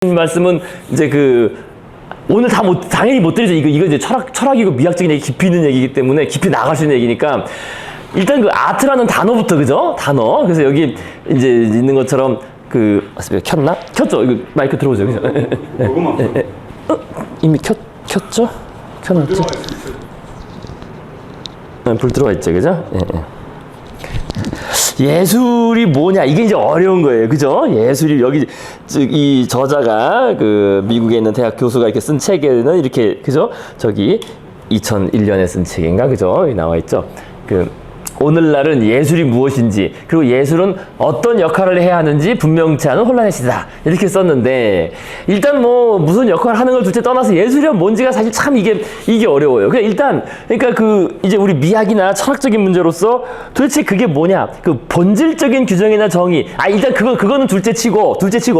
드리는 말씀은 이제 오늘 당연히 못 드리죠. 이거 이제 철학이고 미학적인 얘기, 깊이 있는 얘기이기 때문에 깊이 나갈 수 있는 얘기니까 일단 아트라는 단어부터, 그죠? 단어. 그래서 여기 이제 있는 것처럼 켰나? 켰죠? 이거 마이크 들어오죠, 그죠? 이미 켰죠? 켜놨죠? 불 들어와 있죠, 그죠? 예술이 뭐냐, 이게 이제 어려운 거예요, 그죠? 예술이 여기 이 저자가 미국에 있는 대학 교수가 이렇게 쓴 책에는 이렇게, 그죠? 저기 2001년에 쓴 책인가, 그죠? 여기 나와 있죠. 오늘날은 예술이 무엇인지, 그리고 예술은 어떤 역할을 해야 하는지 분명치 않은 혼란의 시대다, 이렇게 썼는데, 일단 무슨 역할을 하는 걸 둘째 떠나서 예술이 뭔지가 사실 참 이게 어려워요. 그러니까 이제 우리 미학이나 철학적인 문제로서 도대체 그게 뭐냐, 본질적인 규정이나 정의, 일단 그거는 둘째 치고,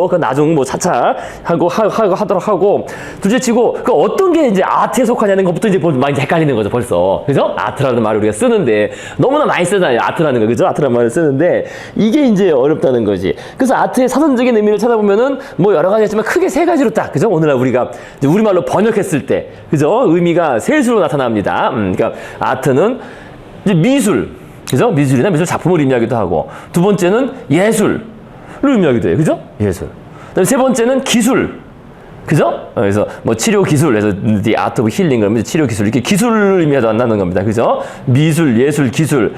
그 나중 차차 하도록 하고, 둘째 치고, 어떤 게 이제 아트에 속하냐는 것부터 이제 많이 헷갈리는 거죠, 벌써. 그죠? 아트라는 말을 우리가 쓰는데, 너무나 많이 쓰잖아요, 아트라는 거, 그죠? 아트라는 말을 쓰는데 이게 이제 어렵다는 거지. 그래서 아트의 사전적인 의미를 찾아보면은 여러 가지 있지만 크게 세 가지로 딱, 그죠? 오늘날 우리가 이제 우리말로 번역했을 때, 그죠? 의미가 셋으로 나타납니다. 그러니까 아트는 이제 미술, 그죠? 미술이나 미술 작품을 의미하기도 하고, 두 번째는 예술을 의미하기도 해요, 그죠? 예술. 그다음에 세 번째는 기술. 그죠? 그래서 치료 기술, 그래서 the art of healing, 그러면 치료 기술, 이렇게 기술을 의미한다는 겁니다. 그죠? 미술, 예술, 기술.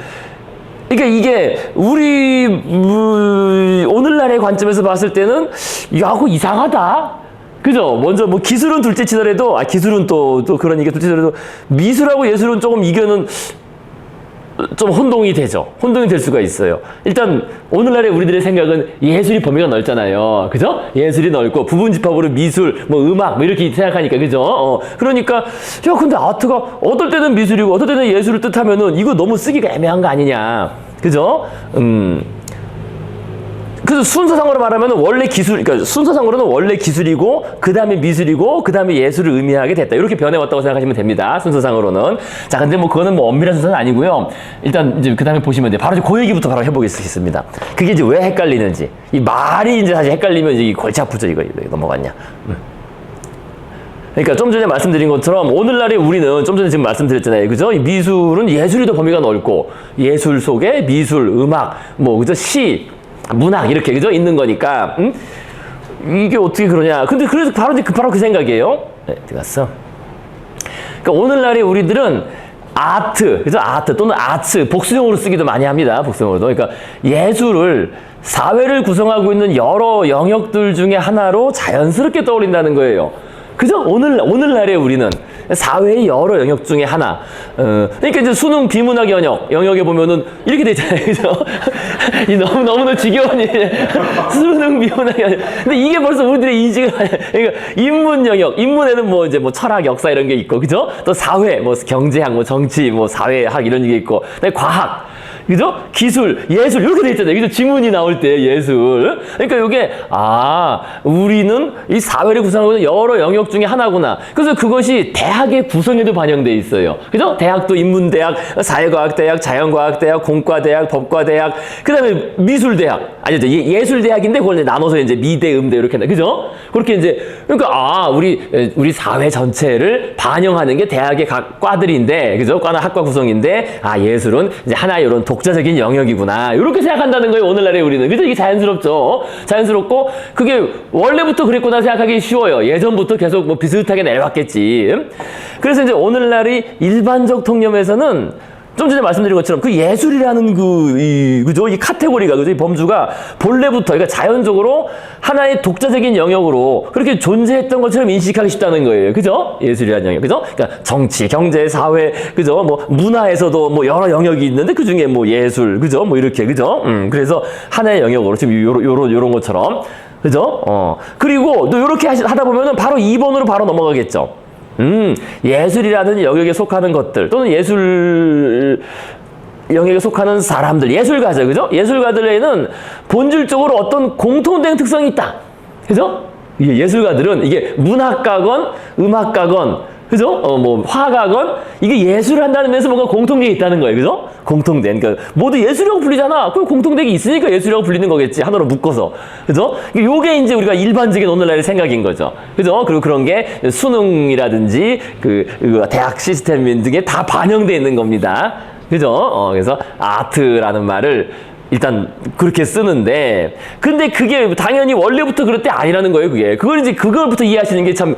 그러니까 이게 우리 오늘날의 관점에서 봤을 때는 야구 이상하다. 그죠? 먼저 기술은 둘째 치더라도, 기술은 또 그런 얘기가 둘째 치더라도, 미술하고 예술은 조금 이견은 좀 혼동이 되죠. 혼동이 될 수가 있어요. 일단 오늘날의 우리들의 생각은 예술이 범위가 넓잖아요, 그죠? 예술이 넓고 부분집합으로 미술, 음악 이렇게 생각하니까, 그죠? 그러니까 근데 아트가 어떨 때는 미술이고 어떨 때는 예술을 뜻하면은 이거 너무 쓰기가 애매한 거 아니냐, 그죠? 그래서 순서상으로 말하면 원래 그러니까 순서상으로는 원래 기술이고, 그 다음에 미술이고, 그 다음에 예술을 의미하게 됐다, 이렇게 변해왔다고 생각하시면 됩니다, 순서상으로는. 자, 근데 그거는 엄밀한 순서는 아니고요. 일단 이제 그 다음에 보시면 돼요. 바로 이제 그 얘기부터 바로 해보겠습니다. 그게 이제 왜 헷갈리는지. 이 말이 이제 사실 헷갈리면 이제 골치 아프죠, 이거 넘어갔냐. 그러니까 좀 전에 말씀드린 것처럼 오늘날에 우리는 좀 전에 지금 말씀드렸잖아요, 그죠? 이 미술은 예술이 더 범위가 넓고, 예술 속에 미술, 음악, 그죠? 시, 문학, 이렇게, 그죠? 있는 거니까, 이게 어떻게 그러냐. 근데 그래서 바로 그 생각이에요. 어디 갔어? 그러니까 오늘날에 우리들은 아트, 그죠? 아트 또는 아츠, 복수형으로 쓰기도 많이 합니다, 복수형으로도. 그러니까 예술을 사회를 구성하고 있는 여러 영역들 중에 하나로 자연스럽게 떠올린다는 거예요. 그죠? 오늘날에 우리는 사회의 여러 영역 중에 하나. 그러니까 이제 수능 비문학 영역에 보면은 이렇게 돼 있잖아요, 그죠? 이 너무나 지겨운 일이에요. 수능 비문학 영역. 근데 이게 벌써 우리들의 인식을, 그러니까 인문 영역, 인문에는 이제 철학, 역사 이런 게 있고, 그죠? 또 사회, 경제학, 정치, 사회학 이런 게 있고, 그다음에 과학. 그죠? 기술, 예술, 이렇게 돼 있잖아요, 그죠? 지문이 나올 때 예술. 그러니까 이게, 우리는 이 사회를 구성하고 있는 여러 영역 중에 하나구나. 그래서 그것이 대학의 구성에도 반영돼 있어요. 그죠? 대학도 인문대학, 사회과학대학, 자연과학대학, 공과대학, 법과대학, 그 다음에 미술대학. 아니죠. 예술대학인데 그걸 나눠서 이제 미대, 음대 이렇게 한다. 그죠? 그렇게 이제, 그러니까, 우리 사회 전체를 반영하는 게 대학의 각 과들인데, 그죠? 과나 학과 구성인데, 예술은 이제 하나의 이런 독자적인 영역이구나, 이렇게 생각한다는 거예요, 오늘날에 우리는. 그죠? 이게 자연스럽죠. 자연스럽고, 그게 원래부터 그랬구나 생각하기 쉬워요. 예전부터 계속 비슷하게 내려왔겠지. 그래서 이제 오늘날의 일반적 통념에서는 좀 전에 말씀드린 것처럼 그 예술이라는 그죠? 이 카테고리가, 그죠? 이 범주가 본래부터, 그러니까 자연적으로 하나의 독자적인 영역으로 그렇게 존재했던 것처럼 인식하기 쉽다는 거예요. 그죠? 예술이라는 영역. 그죠? 그러니까 정치, 경제, 사회, 그죠? 문화에서도 여러 영역이 있는데 그 중에 예술, 그죠? 이렇게, 그죠? 그래서 하나의 영역으로 지금 요런 것처럼. 그죠? 그리고 또 요렇게 하다 보면은 바로 2번으로 바로 넘어가겠죠. 예술이라는 영역에 속하는 것들, 또는 예술 영역에 속하는 사람들, 예술가죠, 그죠? 예술가들에는 본질적으로 어떤 공통된 특성이 있다, 그죠? 예술가들은 이게 문학가건, 음악가건, 그죠? 뭐 화각은 이게 예술을 한다는 면에서 뭔가 공통점이 있다는 거예요. 그죠? 공통된. 그러니까 모두 예술이라고 불리잖아. 그럼 공통점이 있으니까 예술이라고 불리는 거겠지. 하나로 묶어서. 그죠? 요게 이제 우리가 일반적인 오늘날의 생각인 거죠. 그죠? 그리고 그런 게 수능이라든지 그 대학 시스템 등에 다 반영되어 있는 겁니다. 그죠? 그래서 아트라는 말을 일단 그렇게 쓰는데, 근데 그게 당연히 원래부터 그럴 때 아니라는 거예요, 그게. 그걸부터 이해하시는 게 참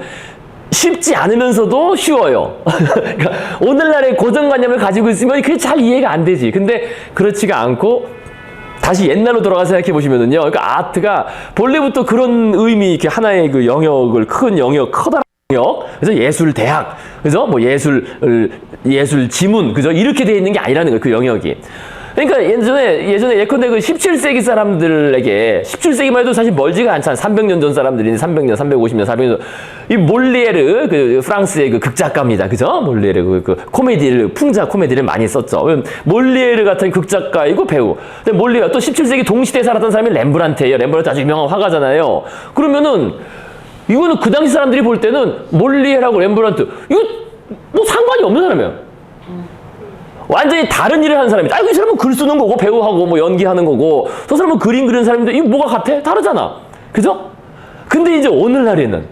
쉽지 않으면서도 쉬워요. 그러니까 오늘날의 고정관념을 가지고 있으면 그게 잘 이해가 안 되지. 근데 그렇지가 않고, 다시 옛날로 돌아가서 생각해 보시면은요, 그러니까 아트가 본래부터 그런 의미, 이렇게 하나의 그 영역을, 큰 영역, 커다란 영역, 그래서 예술 대학, 그죠? 뭐 예술 지문, 그죠? 이렇게 돼 있는 게 아니라는 거예요, 그 영역이. 그러니까 예전에 예컨대 그 17세기 사람들에게, 17세기만 해도 사실 멀지가 않잖아. 300년 전 사람들이, 300년, 350년, 400년. 이 몰리에르, 그 프랑스의 그 극작가입니다. 그죠? 몰리에르, 코미디를, 풍자 코미디를 많이 썼죠. 몰리에르 같은 극작가이고 배우. 근데 몰리에르, 또 17세기 동시대에 살았던 사람이 렘브란트예요. 렘브란트 아주 유명한 화가잖아요. 그러면은, 이거는 그 당시 사람들이 볼 때는 몰리에르하고 렘브란트, 이거 뭐 상관이 없는 사람이에요. 완전히 다른 일을 하는 사람이다. 이 사람은 글 쓰는 거고, 배우하고, 뭐 연기하는 거고, 저 사람은 그림 그리는 사람인데, 이거 뭐가 같아? 다르잖아. 그죠? 근데 이제 오늘날에는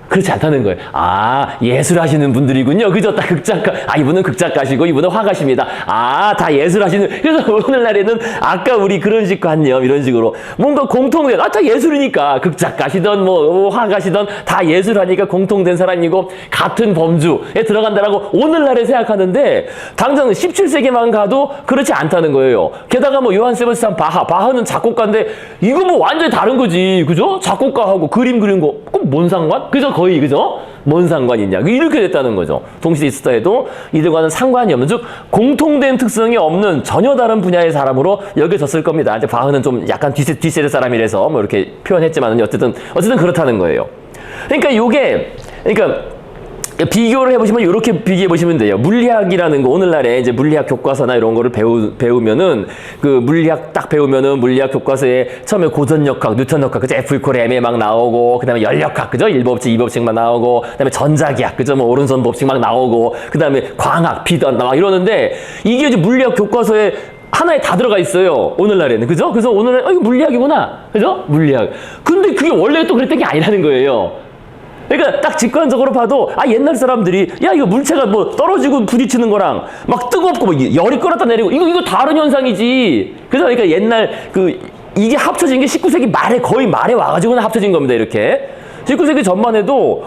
그렇지 않다는 거예요. 아, 예술하시는 분들이군요. 그죠? 딱 극작가. 아, 이분은 극작가시고, 이분은 화가십니다. 아, 다 예술하시는. 그래서 오늘날에는 아까 우리 그런 식 관념, 이런 식으로 뭔가 공통된, 다 예술이니까. 극작가시던, 뭐, 화가시던 다 예술하니까 공통된 사람이고, 같은 범주에 들어간다라고 오늘날에 생각하는데, 당장 17세기만 가도 그렇지 않다는 거예요. 게다가 뭐, 요한 세바스찬 바하는 작곡가인데, 이거 뭐 완전히 다른 거지. 그죠? 작곡가하고 그림 그린 거. 그럼 뭔 상관? 그죠? 거의, 그죠? 뭔 상관이 있냐. 이렇게 됐다는 거죠. 동시대에 있었다 해도 이들과는 상관이 없는, 즉, 공통된 특성이 없는 전혀 다른 분야의 사람으로 여겨졌을 겁니다. 이제 바흐는 좀 약간 뒷세대 사람이라서 뭐 이렇게 표현했지만, 어쨌든 그렇다는 거예요. 그러니까 비교를 해보시면 이렇게 비교해 보시면 돼요. 물리학이라는 거, 오늘날에 이제 물리학 교과서나 이런 거를 배우면은, 그 물리학 딱 배우면은 물리학 교과서에 처음에 고전역학, 뉴턴역학, 그죠? F 이퀄 M에 막 나오고, 그 다음에 열역학, 그죠? 1법칙, 2법칙 막 나오고, 그 다음에 전자기학, 그죠? 뭐 오른손 법칙 막 나오고, 그 다음에 광학, 비단, 막 이러는데, 이게 이제 물리학 교과서에 하나에 다 들어가 있어요. 오늘날에는. 그죠? 그래서 오늘은, 이거 물리학이구나. 그죠? 물리학. 근데 그게 원래 또 그랬던 게 아니라는 거예요. 그러니까 딱 직관적으로 봐도, 옛날 사람들이, 이거 물체가 뭐 떨어지고 부딪히는 거랑 막 뜨겁고 뭐 열이 끌었다 내리고, 이거 다른 현상이지. 그러니까 옛날 이게 합쳐진 게 19세기 거의 말에 와가지고는 합쳐진 겁니다. 이렇게. 19세기 전만 해도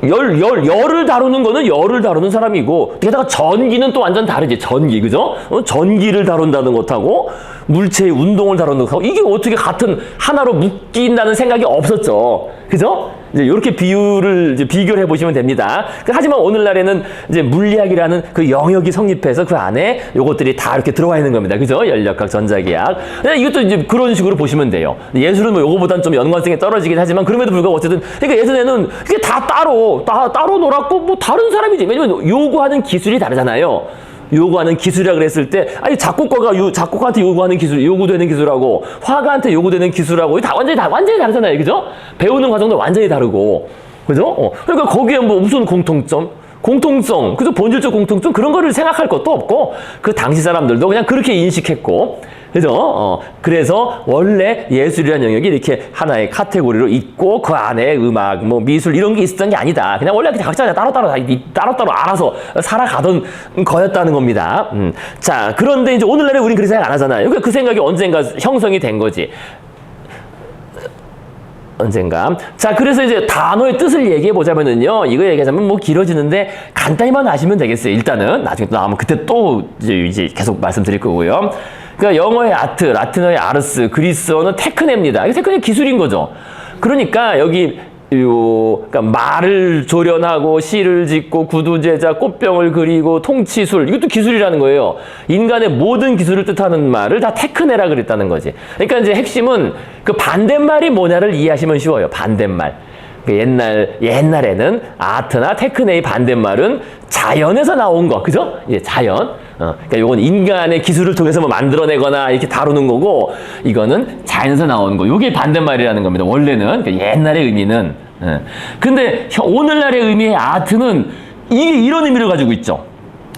열을 다루는 거는 열을 다루는 사람이고, 게다가 전기는 또 완전 다르지. 전기, 그죠? 전기를 다룬다는 것하고, 물체의 운동을 다루는 것하고, 이게 어떻게 같은 하나로 묶인다는 생각이 없었죠. 그죠? 이제 이렇게 비교를 해보시면 됩니다. 하지만 오늘날에는 이제 물리학이라는 그 영역이 성립해서 그 안에 요것들이 다 이렇게 들어와 있는 겁니다. 그죠? 열역학, 전자기학. 이것도 이제 그런 식으로 보시면 돼요. 예술은 뭐 요거보다는 좀 연관성이 떨어지긴 하지만, 그럼에도 불구하고 어쨌든, 그러니까 예전에는 그게 다 따로 놀았고, 뭐 다른 사람이지. 왜냐면 요구하는 기술이 다르잖아요. 요구하는 기술이라 그랬을 때, 작곡가가 작곡가한테 요구하는 기술, 요구되는 기술하고, 화가한테 요구되는 기술하고, 완전히 다르잖아요. 그죠? 배우는 과정도 완전히 다르고. 그죠? 그러니까 거기에 뭐 무슨 공통성, 그죠? 본질적 공통점, 그런 거를 생각할 것도 없고, 그 당시 사람들도 그냥 그렇게 인식했고, 그죠? 그래서 원래 예술이라는 영역이 이렇게 하나의 카테고리로 있고, 그 안에 음악, 뭐 미술 이런 게 있었던 게 아니다. 그냥 원래 각자 따로따로 알아서 살아가던 거였다는 겁니다. 자, 그런데 이제 오늘날에 우린 그렇게 생각 안 하잖아요. 그러니까 그 생각이 언젠가 형성이 된 거지. 언젠가. 자, 그래서 이제 단어의 뜻을 얘기해 보자면은요, 이거 얘기하자면 뭐 길어지는데 간단히만 아시면 되겠어요. 일단은 나중에 또 나오면 그때 또 이제 계속 말씀드릴 거고요. 그러니까 영어의 아트, 라틴어의 아르스, 그리스어는 테크네입니다. 이게 테크네 기술인 거죠. 그러니까 여기 그러니까 말을 조련하고 시를 짓고 구두 제작, 꽃병을 그리고 통치술, 이것도 기술이라는 거예요. 인간의 모든 기술을 뜻하는 말을 다 테크네라 그랬다는 거지. 그러니까 이제 핵심은 그 반대말이 뭐냐를 이해하시면 쉬워요. 반대말. 옛날에는 아트나 테크네의 반대말은 자연에서 나온 거, 그죠? 자연. 그러니까 이건 인간의 기술을 통해서 뭐 만들어내거나 이렇게 다루는 거고, 이거는 자연에서 나온 거. 이게 반대말이라는 겁니다. 원래는. 그러니까 옛날의 의미는. 근데 오늘날의 의미의 아트는 이게 이런 의미를 가지고 있죠.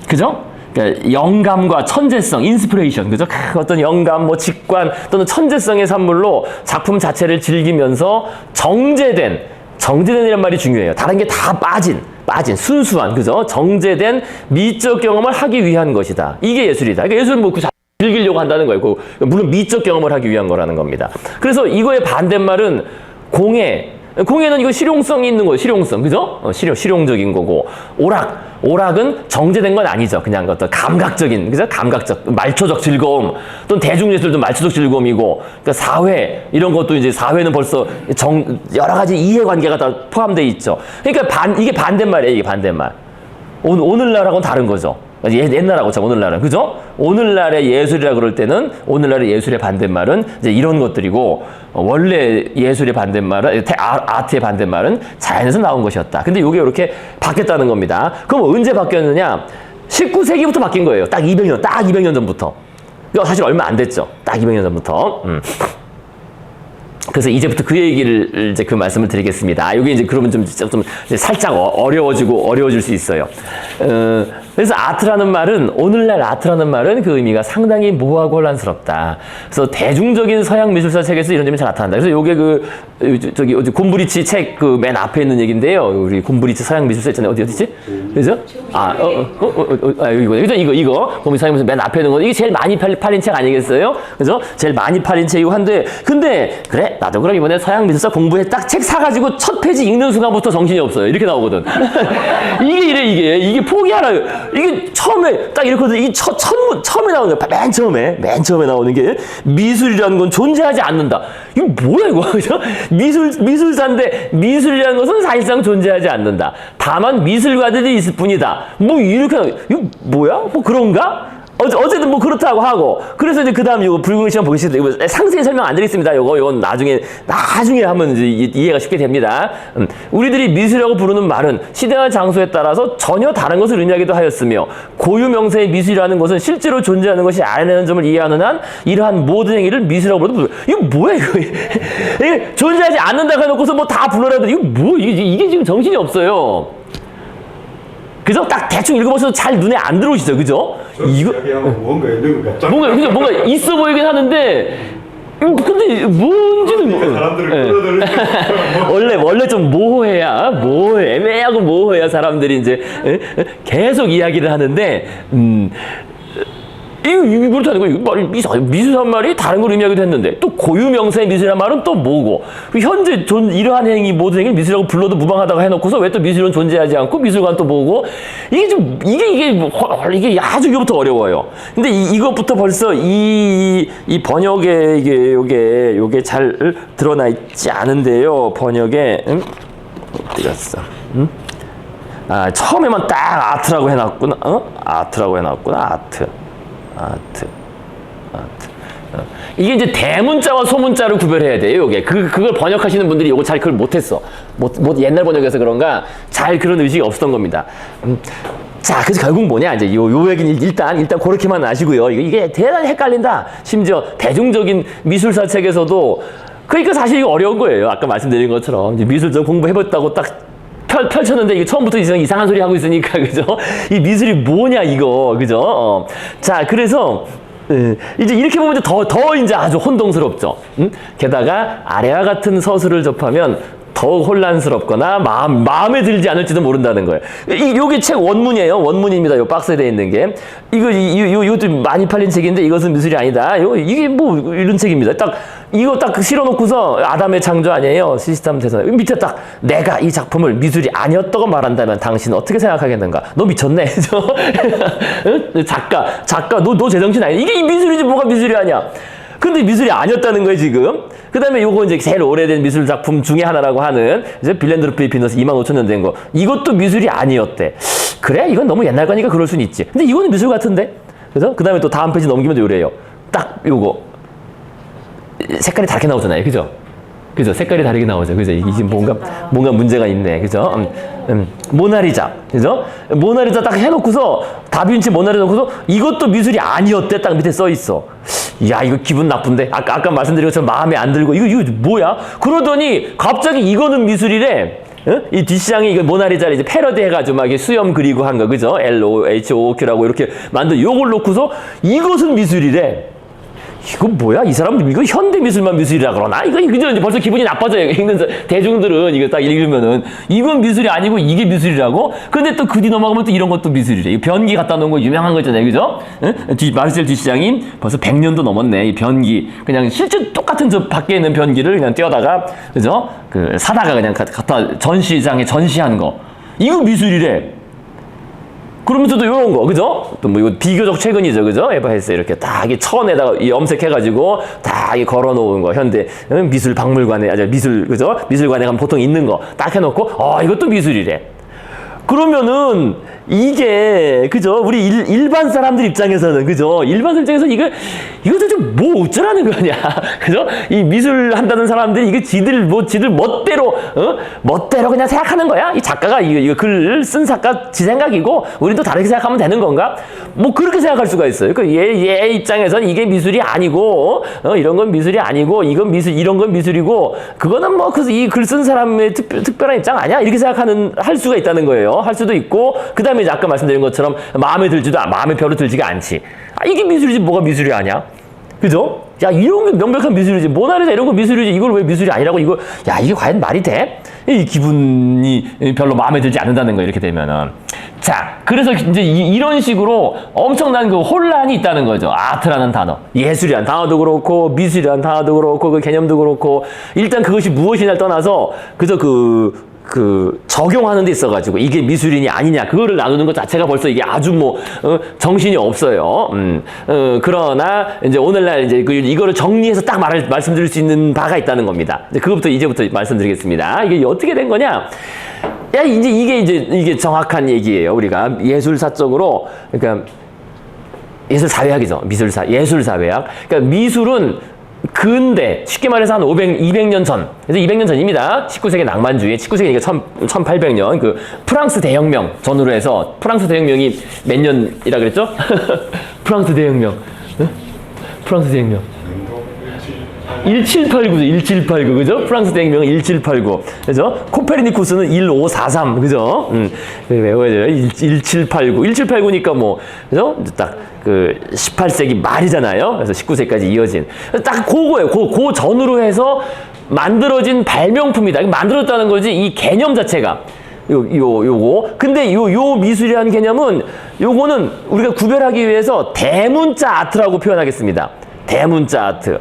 그죠? 그러니까 영감과 천재성, 인스피레이션, 그죠? 어떤 영감, 뭐 직관 또는 천재성의 산물로 작품 자체를 즐기면서 정제된이란 말이 중요해요. 다른 게 다 빠진 순수한, 그죠? 정제된 미적 경험을 하기 위한 것이다. 이게 예술이다. 그러니까 예술은 뭐 즐기려고 한다는 거예요. 물론 미적 경험을 하기 위한 거라는 겁니다. 그래서 이거의 반대말은 공예는 이거 실용성이 있는 거예요. 실용성, 그죠? 실용적인 거고. 오락은 정제된 건 아니죠. 그냥 어떤 감각적인, 그죠? 말초적 즐거움. 또는 대중예술도 말초적 즐거움이고. 그러니까 사회, 이런 것도 이제 사회는 벌써 여러 가지 이해관계가 다 포함되어 있죠. 그러니까 이게 반대말이에요. 이게 반대말. 오늘날하고는 다른 거죠. 옛날하고 오늘날은, 그죠? 오늘날의 예술이라 그럴 때는 오늘날의 예술의 반대말은 이제 이런 것들이고, 원래 예술의 반대말은, 아트의 반대말은 자연에서 나온 것이었다. 근데 이게 이렇게 바뀌었다는 겁니다. 그럼 언제 바뀌었느냐? 19세기부터 바뀐 거예요. 딱 200년 전부터. 사실 얼마 안 됐죠. 딱 200년 전부터. 그래서 이제부터 그 얘기를 이제 그 말씀을 드리겠습니다. 이게 이제 그러면 좀 살짝 어려워질 수 있어요. 그래서 오늘날 아트라는 말은 그 의미가 상당히 모호하고 혼란스럽다. 그래서 대중적인 서양 미술사 책에서 이런 점이 잘 나타난다. 그래서 요게 곰브리치 책 그 맨 앞에 있는 얘기인데요. 우리 곰브리치 서양 미술사 있잖아요. 어디지? 그죠? 이거. 곰브리치 서양 미술사 맨 앞에 있는 거. 이게 제일 많이 팔린 책 아니겠어요? 그죠? 제일 많이 팔린 책이고 한데, 근데, 그래, 나도 그럼 이번에 서양 미술사 공부해 딱 책 사가지고 첫 페이지 읽는 순간부터 정신이 없어요. 이렇게 나오거든. 이게 포기하라. 이게 처음에 딱 이렇거든. 이게 처음에 나오는 거야. 맨 처음에 나오는 게 미술이라는 건 존재하지 않는다. 이거 뭐야 이거? 그죠? 미술사인데 미술이라는 것은 사실상 존재하지 않는다. 다만 미술가들이 있을 뿐이다. 뭐 이렇게 이거 뭐야? 뭐 그런가? 어쨌든 뭐 그렇다고 하고. 그래서 이제 그 다음 이거 붉은 시간 보시겠습니다. 이거 상세히 설명 안 드리겠습니다. 이건 나중에 하면 이제 이해가 쉽게 됩니다. 우리들이 미술이라고 부르는 말은 시대와 장소에 따라서 전혀 다른 것을 의미하기도 하였으며, 고유 명사의 미술이라는 것은 실제로 존재하는 것이 아니라는 점을 이해하는 한 이러한 모든 행위를 미술이라고 부르도 이거 뭐야 이거? 이게 존재하지 않는다고 해놓고서 뭐 다 불러라도 이거 뭐 이게 지금 정신이 없어요. 그죠? 딱 대충 읽어보셔도 잘 눈에 안 들어오시죠, 그죠? 이거 뭔가 있는 것 같죠? 뭔가 있어 보이긴 하는데, 근데 뭔지는 사람들을 끌어들이는 원래 좀 애매하고 모호해야 사람들이 이제 계속 이야기를 하는데, 이거 그렇다는 거예요. 미술한 말이 다른 걸 의미하기도 했는데, 또 고유명사의 미술이란 말은 또 뭐고, 현재 이러한 행위, 모든 행위를 미술이라고 불러도 무방하다고 해놓고서 왜 또 미술은 존재하지 않고 미술관 또 뭐고, 이게 아주 이거부터 어려워요. 근데 이것부터 벌써 이 번역에 요게 잘 드러나 있지 않은데요. 번역에, 어디 갔어? 처음에만 딱 아트라고 해놨구나. 아트라고 해놨구나. 아트. 이게 이제 대문자와 소문자를 구별해야 돼요, 요게. 그걸 번역하시는 분들이 요거 잘 그걸 못했어. 옛날 번역에서 그런가 잘 그런 의식이 없었던 겁니다. 자, 그래서 결국 뭐냐, 이제 요 얘기는 일단 그렇게만 아시고요. 이게 대단히 헷갈린다. 심지어 대중적인 미술사 책에서도, 그러니까 사실 이거 어려운 거예요. 아까 말씀드린 것처럼. 이제 미술 좀 공부해봤다고 딱 펼쳤는데 이게 처음부터 이상한 소리 하고 있으니까, 그죠? 이 미술이 뭐냐 이거, 그죠? 자, 그래서 이제 이렇게 보면 더 이제 아주 혼동스럽죠. 게다가 아래와 같은 서술을 접하면 더욱 혼란스럽거나 마음에 들지 않을지도 모른다는 거예요. 요게 책 원문이에요. 원문입니다. 요 박스에 돼 있는 게. 이것도 많이 팔린 책인데 이것은 미술이 아니다. 이게 뭐 이런 책입니다. 이거 딱 실어놓고서 아담의 창조 아니에요. 시스템 대선. 밑에 딱 내가 이 작품을 미술이 아니었다고 말한다면 당신은 어떻게 생각하겠는가? 너 미쳤네. 작가, 너 제정신 아니야. 이게 미술이지 뭐가 미술이 아니야. 근데 미술이 아니었다는 거예요, 지금. 그 다음에 요거 이제 제일 오래된 미술 작품 중에 하나라고 하는, 이제 빌랜드로프의 비너스 25,000년 된 거. 이것도 미술이 아니었대. 그래? 이건 너무 옛날 거니까 그럴 수는 있지. 근데 이거는 미술 같은데? 그죠? 그 다음에 또 다음 페이지 넘기면 요래요. 딱 요거. 색깔이 다르게 나오잖아요. 그죠? 그죠? 색깔이 다르게 나오죠. 그죠? 이게 뭔가 문제가 있네. 그죠? 모나리자. 그죠? 모나리자 딱 해놓고서, 다빈치 모나리자 놓고서 이것도 미술이 아니었대. 딱 밑에 써 있어. 야, 이거 기분 나쁜데? 아까 말씀드린 것처럼 마음에 안 들고, 이거 뭐야? 그러더니 갑자기 이거는 미술이래. 이 뒷시장이 이거 모나리자를 이제 패러디 해가지고 막 이렇게 수염 그리고 한 거, 그죠? LOHOQ라고 이렇게 만든 요걸 놓고서 이것은 미술이래. 이거 뭐야? 이 사람 이거 현대 미술만 미술이라 그러나? 이거 이제 벌써 기분이 나빠져요. 읽는 대중들은 이거 딱 읽으면은 이건 미술이 아니고 이게 미술이라고? 근데 또 그 뒤 넘어가면 또 이런 것도 미술이래. 이 변기 갖다 놓은 거 유명한 거 있잖아요, 그죠? 마르셀 뒷시장이 벌써 100년도 넘었네. 이 변기 그냥 실제 똑같은 저 밖에 있는 변기를 그냥 떼어다가, 그죠? 그 사다가 그냥 갖다 전시장에 전시한 거. 이거 미술이래. 그러면서도 이런 거, 그죠? 또 뭐 이거 비교적 최근이죠, 그죠? 에버헬스 이렇게 딱 이 천에다가 이 염색해가지고 딱 이 걸어놓은 거, 현대 미술 박물관에, 미술, 그죠? 미술관에 가면 보통 있는 거 딱 해놓고, 이것도 미술이래. 그러면은 이게, 그죠? 우리 일반 사람들 입장에서는, 그죠? 일반 사람 입장에서는 이거 좀 뭐 어쩌라는 거냐, 그죠? 이 미술 한다는 사람들이 이게 지들 멋대로, 멋대로 그냥 생각하는 거야? 이 작가가 이거 글 쓴 작가 지 생각이고, 우리도 다르게 생각하면 되는 건가? 뭐 그렇게 생각할 수가 있어요. 그 얘 입장에서는 이게 미술이 아니고, 이런 건 미술이 아니고, 이런 건 미술이고, 그거는 뭐, 그래서 이 글 쓴 사람의 특별한 입장 아니야? 이렇게 할 수가 있다는 거예요. 할 수도 있고, 그 다음에 아까 말씀드린 것처럼 마음에 별로 들지가 않지. 이게 미술이지 뭐가 미술이 아니야? 그죠? 야, 이런 게 명백한 미술이지. 모나리자 이런 거 미술이지. 이걸 왜 미술이 아니라고 이게 과연 말이 돼? 이 기분이 별로 마음에 들지 않는다는 거예요. 이렇게 되면은. 자, 그래서 이제 이런 식으로 엄청난 그 혼란이 있다는 거죠. 아트라는 단어. 예술이란 단어도 그렇고, 미술이란 단어도 그렇고, 그 개념도 그렇고, 일단 그것이 무엇이냐를 떠나서, 그저 적용하는 데 있어가지고 이게 미술이니 아니냐 그거를 나누는 것 자체가 벌써 이게 아주 정신이 없어요. 그러나 이제 오늘날 이제 이거를 정리해서 딱 말씀드릴 수 있는 바가 있다는 겁니다. 이제부터 말씀드리겠습니다. 이게 어떻게 된 거냐? 야, 이게 정확한 얘기예요. 우리가 예술사적으로, 그러니까 예술사회학이죠. 예술사회학. 그러니까 미술은 근대, 쉽게 말해서 한 200년 전, 그래서 200년 전입니다. 19세기 낭만주의, 19세기니까 1800년, 그 프랑스 대혁명 전후로 해서, 프랑스 대혁명이 몇 년이라 그랬죠? 프랑스 대혁명. 1789죠. 1789. 그죠? 프랑스 대혁명은 1789. 그죠? 코페르니쿠스는 1543. 그죠? 외워야 돼요. 1789. 1789니까 뭐, 그죠? 딱, 18세기 말이잖아요. 그래서 19세기까지 이어진. 딱 그거예요. 그 전후로 해서 만들어진 발명품이다. 만들었다는 거지. 이 개념 자체가. 요거. 근데 요 미술이라는 개념은, 요거는 우리가 구별하기 위해서 대문자 아트라고 표현하겠습니다. 대문자 아트.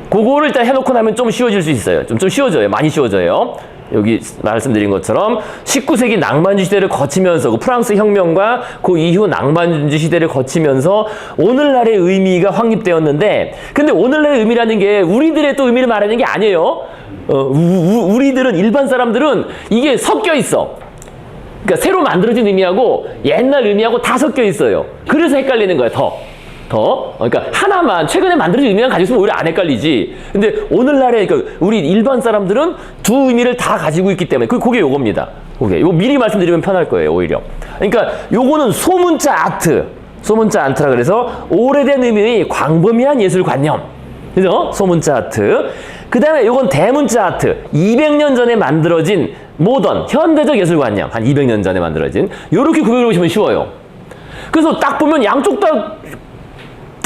그거를 일단 해놓고 나면 좀 쉬워질 수 있어요. 좀 쉬워져요. 많이 쉬워져요. 여기 말씀드린 것처럼 19세기 낭만주 시대를 거치면서 그 프랑스 혁명과 그 이후 낭만주 시대를 거치면서 오늘날의 의미가 확립되었는데, 근데 오늘날의 의미라는 게 우리들의 또 의미를 말하는 게 아니에요. 우리들은, 일반 사람들은 이게 섞여 있어. 그러니까 새로 만들어진 의미하고 옛날 의미하고 다 섞여 있어요. 그래서 헷갈리는 거야, 그러니까 하나만 최근에 만들어진 의미만 가지고 있으면 오히려 안 헷갈리지. 근데 오늘날에 우리 일반 사람들은 두 의미를 다 가지고 있기 때문에 그게 요겁니다. 이거 미리 말씀드리면 편할 거예요, 오히려. 그러니까 요거는 소문자 아트라 그래서 오래된 의미의 광범위한 예술관념. 그죠? 소문자 아트. 그 다음에 요건 대문자 아트. 200년 전에 만들어진 모던, 현대적 예술관념. 한 200년 전에 만들어진. 요렇게 구별해 보시면 쉬워요. 그래서 딱 보면 양쪽 딱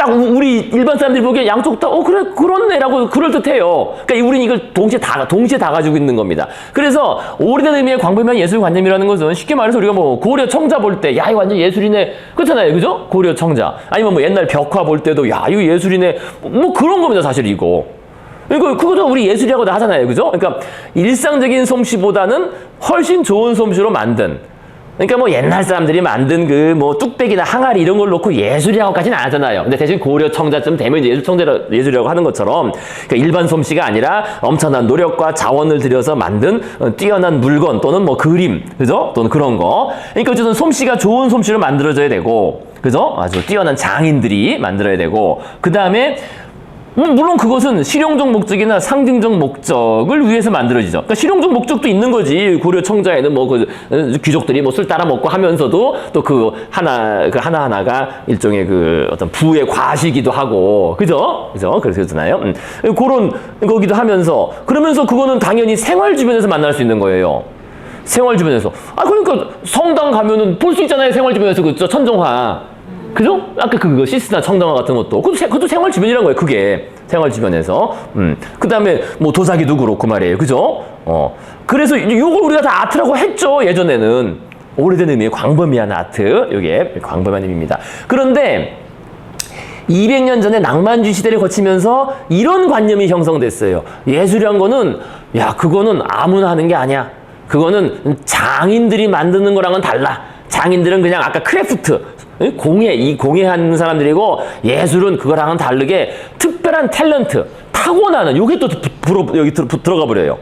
우리 일반 사람들이 보기에 양쪽 다 그래 그렇네라고 그럴듯해요. 그러니까 우리는 이걸 동시에 다 가지고 있는 겁니다. 그래서 오래된 의미의 광범위한 예술관념이라는 것은 쉽게 말해서 우리가 뭐 고려 청자 볼 때 야 이거 완전 예술이네 그렇잖아요, 그죠? 고려 청자 아니면 뭐 옛날 벽화 볼 때도 야 이거 예술이네 뭐 그런 겁니다, 사실 이거. 그것도 우리 예술이라고 다 하잖아요, 그죠? 그러니까 일상적인 솜씨보다는 훨씬 좋은 솜씨로 만든. 그러니까 뭐 옛날 사람들이 만든 뭐 뚝배기나 항아리 이런 걸 놓고 예술이라고까지는 안 하잖아요. 근데 대신 고려 청자쯤 되면 이제 예술이라고 하는 것처럼 그러니까 일반 솜씨가 아니라 엄청난 노력과 자원을 들여서 만든 뛰어난 물건 또는 뭐 그림, 그죠? 또는 그런 거. 그러니까 어쨌든 솜씨가 좋은 솜씨로 만들어져야 되고, 그죠? 아주 뛰어난 장인들이 만들어야 되고, 그 다음에 물론 그것은 실용적 목적이나 상징적 목적을 위해서 만들어지죠. 그러니까 실용적 목적도 있는 거지. 고려 청자에는 뭐 귀족들이 뭐 술 따라 먹고 하면서도 또 하나하나가 일종의 어떤 부의 과시기도 하고, 그죠? 그러잖아요. 그런 거기도 하면서 그러면서 그거는 당연히 생활 주변에서 만날 수 있는 거예요. 생활 주변에서. 아, 그러니까 성당 가면은 볼 수 있잖아요. 생활 주변에서 그 천정화. 그죠? 아까 그거 시스나 청정화 같은 것도. 그것도 생활 주변이란 거예요. 그게. 생활 주변에서. 그 다음에 뭐 도자기도 그렇고 말이에요. 그죠? 그래서 요걸 우리가 다 아트라고 했죠. 예전에는. 오래된 의미의 광범위한 아트. 요게 광범위한 의미입니다. 그런데 200년 전에 낭만주의 시대를 거치면서 이런 관념이 형성됐어요. 예술이란 거는, 야, 그거는 아무나 하는 게 아니야. 그거는 장인들이 만드는 거랑은 달라. 장인들은 그냥 아까 크래프트, 이 공예하는 사람들이고, 예술은 그거랑은 다르게 특별한 탤런트, 타고나는, 요게 또 여기 들어가 버려요.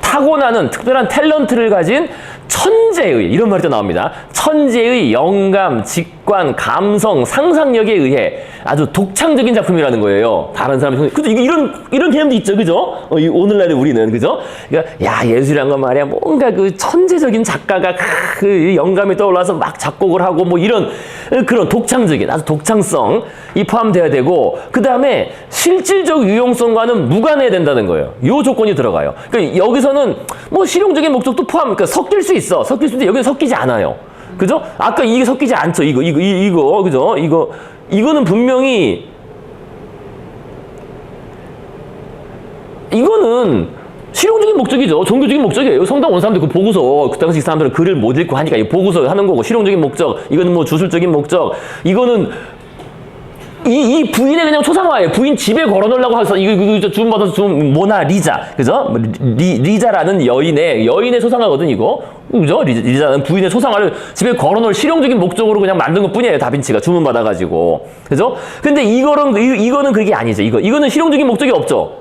타고나는 특별한 탤런트를 가진 천재의, 이런 말이 또 나옵니다. 천재의 영감, 직관, 감성, 상상력에 의해 아주 독창적인 작품이라는 거예요. 다른 사람이. 그죠? 이런 개념도 있죠. 그죠? 오늘날의 우리는. 그죠? 그러니까, 야, 예술이란 건 말이야. 뭔가 그 천재적인 작가가 그 영감이 떠올라서 막 작곡을 하고 뭐 이런 그런 독창적인, 아주 독창성이 포함되어야 되고, 그 다음에 실질적 유용성과는 무관해야 된다는 거예요. 요 조건이 들어가요. 그러니까 여기서는 뭐 실용적인 목적도 포함, 그러니까 섞일 수 있어. 섞일 수도 여기는 섞이지 않아요. 그죠? 아까 이게 섞이지 않죠. 이거, 그죠? 이거는 분명히, 이거는 실용적인 목적이죠. 종교적인 목적이에요. 성당 온 사람들 그 보고서, 그 당시 사람들은 글을 못 읽고 하니까 이 보고서 하는 거고, 실용적인 목적, 이거는 뭐 주술적인 목적, 이거는 이 부인의 그냥 초상화예요. 부인 집에 걸어놓으려고 해서 이거 주문받아서 준 모나리자, 그죠? 리자라는 여인의 초상화거든 이거, 그죠? 리자는 부인의 초상화를 집에 걸어놓을 실용적인 목적으로 그냥 만든 것뿐이에요. 다빈치가 주문받아가지고, 그죠? 근데 이거는 그게 아니죠. 이거는 실용적인 목적이 없죠.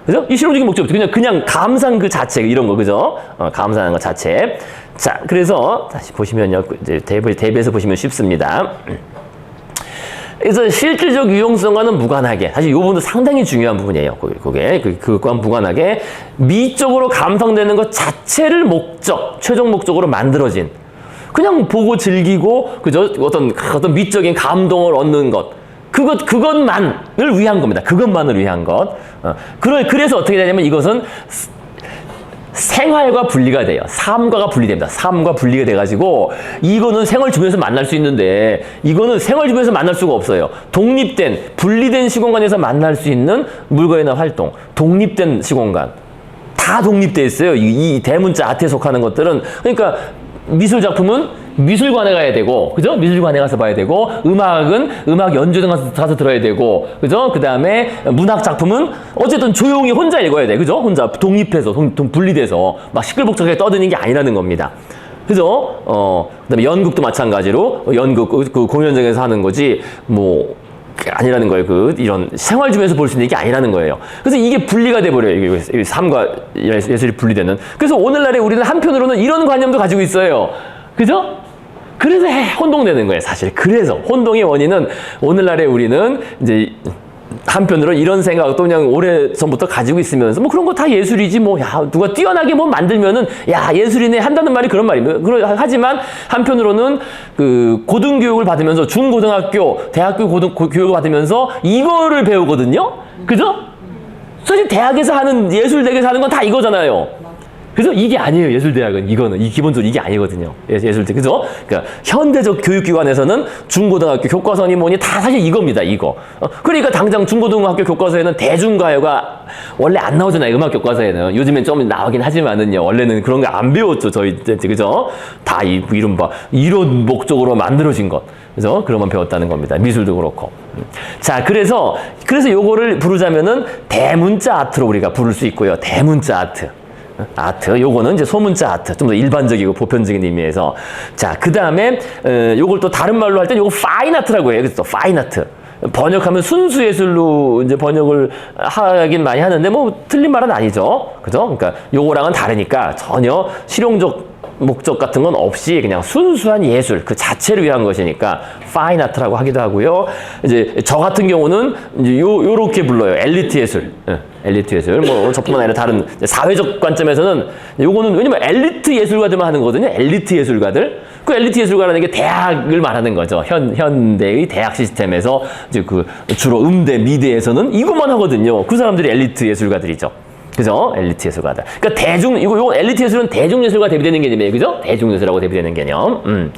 그죠? 이 실용적인 목적이 없죠. 그냥 감상 그 자체 이런 거, 그죠? 감상하는 것 자체. 자, 그래서 다시 보시면요, 이제 대비해서 보시면 쉽습니다. 그래서 실질적 유용성과는 무관하게, 사실 이 부분도 상당히 중요한 부분이에요. 그것과 무관하게 미적으로 감상되는 것 자체를 최종 목적으로 만들어진, 그냥 보고 즐기고, 그죠? 어떤 미적인 감동을 얻는 것, 그것만을 위한 겁니다. 그것만을 위한 것. 그래서 어떻게 되냐면 이것은 생활과 분리가 돼요. 삶과가 분리됩니다. 삶과 분리가 돼가지고 이거는 생활 주변에서 만날 수 있는데 이거는 생활 주변에서 만날 수가 없어요. 분리된 시공간에서 만날 수 있는 물건이나 활동, 독립된 시공간. 다 독립돼 있어요. 이 대문자 아트에 속하는 것들은. 그러니까 미술 작품은 미술관에 가야 되고, 그죠? 미술관에 가서 봐야 되고, 음악은 음악 연주회 가서 들어야 되고, 그죠? 그 다음에 문학 작품은 어쨌든 조용히 혼자 읽어야 돼, 그죠? 혼자 독립해서, 분리돼서 막 시끌벅적하게 떠드는 게 아니라는 겁니다. 그죠? 그다음에 연극도 마찬가지로 연극 그 공연장에서 하는 거지 뭐 아니라는 거예요. 이런 생활 주변에서 볼 수 있는 게 아니라는 거예요. 그래서 이게 분리가 돼버려요. 이게 삶과 예술이 분리되는. 그래서 오늘날에 우리는 한편으로는 이런 관념도 가지고 있어요. 그죠? 그래서 혼동되는 거예요, 사실. 그래서 혼동의 원인은 오늘날에 우리는 이제 한편으로 이런 생각도 그냥 오래전부터 가지고 있으면서 뭐 그런 거 다 예술이지 뭐, 야, 누가 뛰어나게 뭐 만들면은 야, 예술이네 한다는 말이 그런 말입니다. 하지만 한편으로는 그 고등교육을 받으면서 중고등학교, 대학교 교육을 받으면서 이거를 배우거든요. 그죠? 사실 대학에서 하는 예술대학에서 하는 건 다 이거잖아요. 그죠? 이게 아니에요. 예술대학은 기본적으로 이게 아니거든요. 예술대, 그죠? 그러니까 현대적 교육기관에서는 중고등학교 교과서니 뭐니 다 사실 이겁니다. 이거. 그러니까 당장 중고등학교 교과서에는 대중가요가 원래 안 나오잖아요. 음악 교과서에는. 요즘엔 좀 나오긴 하지만은요. 원래는 그런 거 안 배웠죠. 저희 때, 그죠? 다 이런 목적으로 만들어진 것. 그죠? 그런 건 배웠다는 겁니다. 미술도 그렇고. 자, 그래서 요거를 부르자면은 대문자 아트로 우리가 부를 수 있고요. 대문자 아트. 요거는 이제 소문자 아트. 좀 더 일반적이고 보편적인 의미에서. 자, 그 다음에, 요걸 또 다른 말로 할 땐 요거 파인 아트라고 해요. 그래서 파인 아트. 번역하면 순수 예술로 이제 번역을 하긴 많이 하는데 뭐 틀린 말은 아니죠. 그죠? 그러니까 요거랑은 다르니까 전혀 실용적 목적 같은 건 없이 그냥 순수한 예술 그 자체를 위한 것이니까 파인 아트라고 하기도 하고요. 이제 저 같은 경우는 이제 요렇게 불러요. 엘리트 예술. 엘리트 예술. 뭐 저뿐만 아니라 다른 사회적 관점에서는 요거는 왜냐면 엘리트 예술가들만 하는 거거든요. 엘리트 예술가들. 그 엘리트 예술가라는 게 대학을 말하는 거죠. 현대의 대학 시스템에서 이제 그 주로 음대, 미대에서는 이것만 하거든요. 그 사람들이 엘리트 예술가들이죠. 그죠? 엘리트 예술가들. 그러니까 이거 엘리트 예술은 대중예술과 대비되는 개념이에요. 그죠? 대중예술하고 대비되는 개념.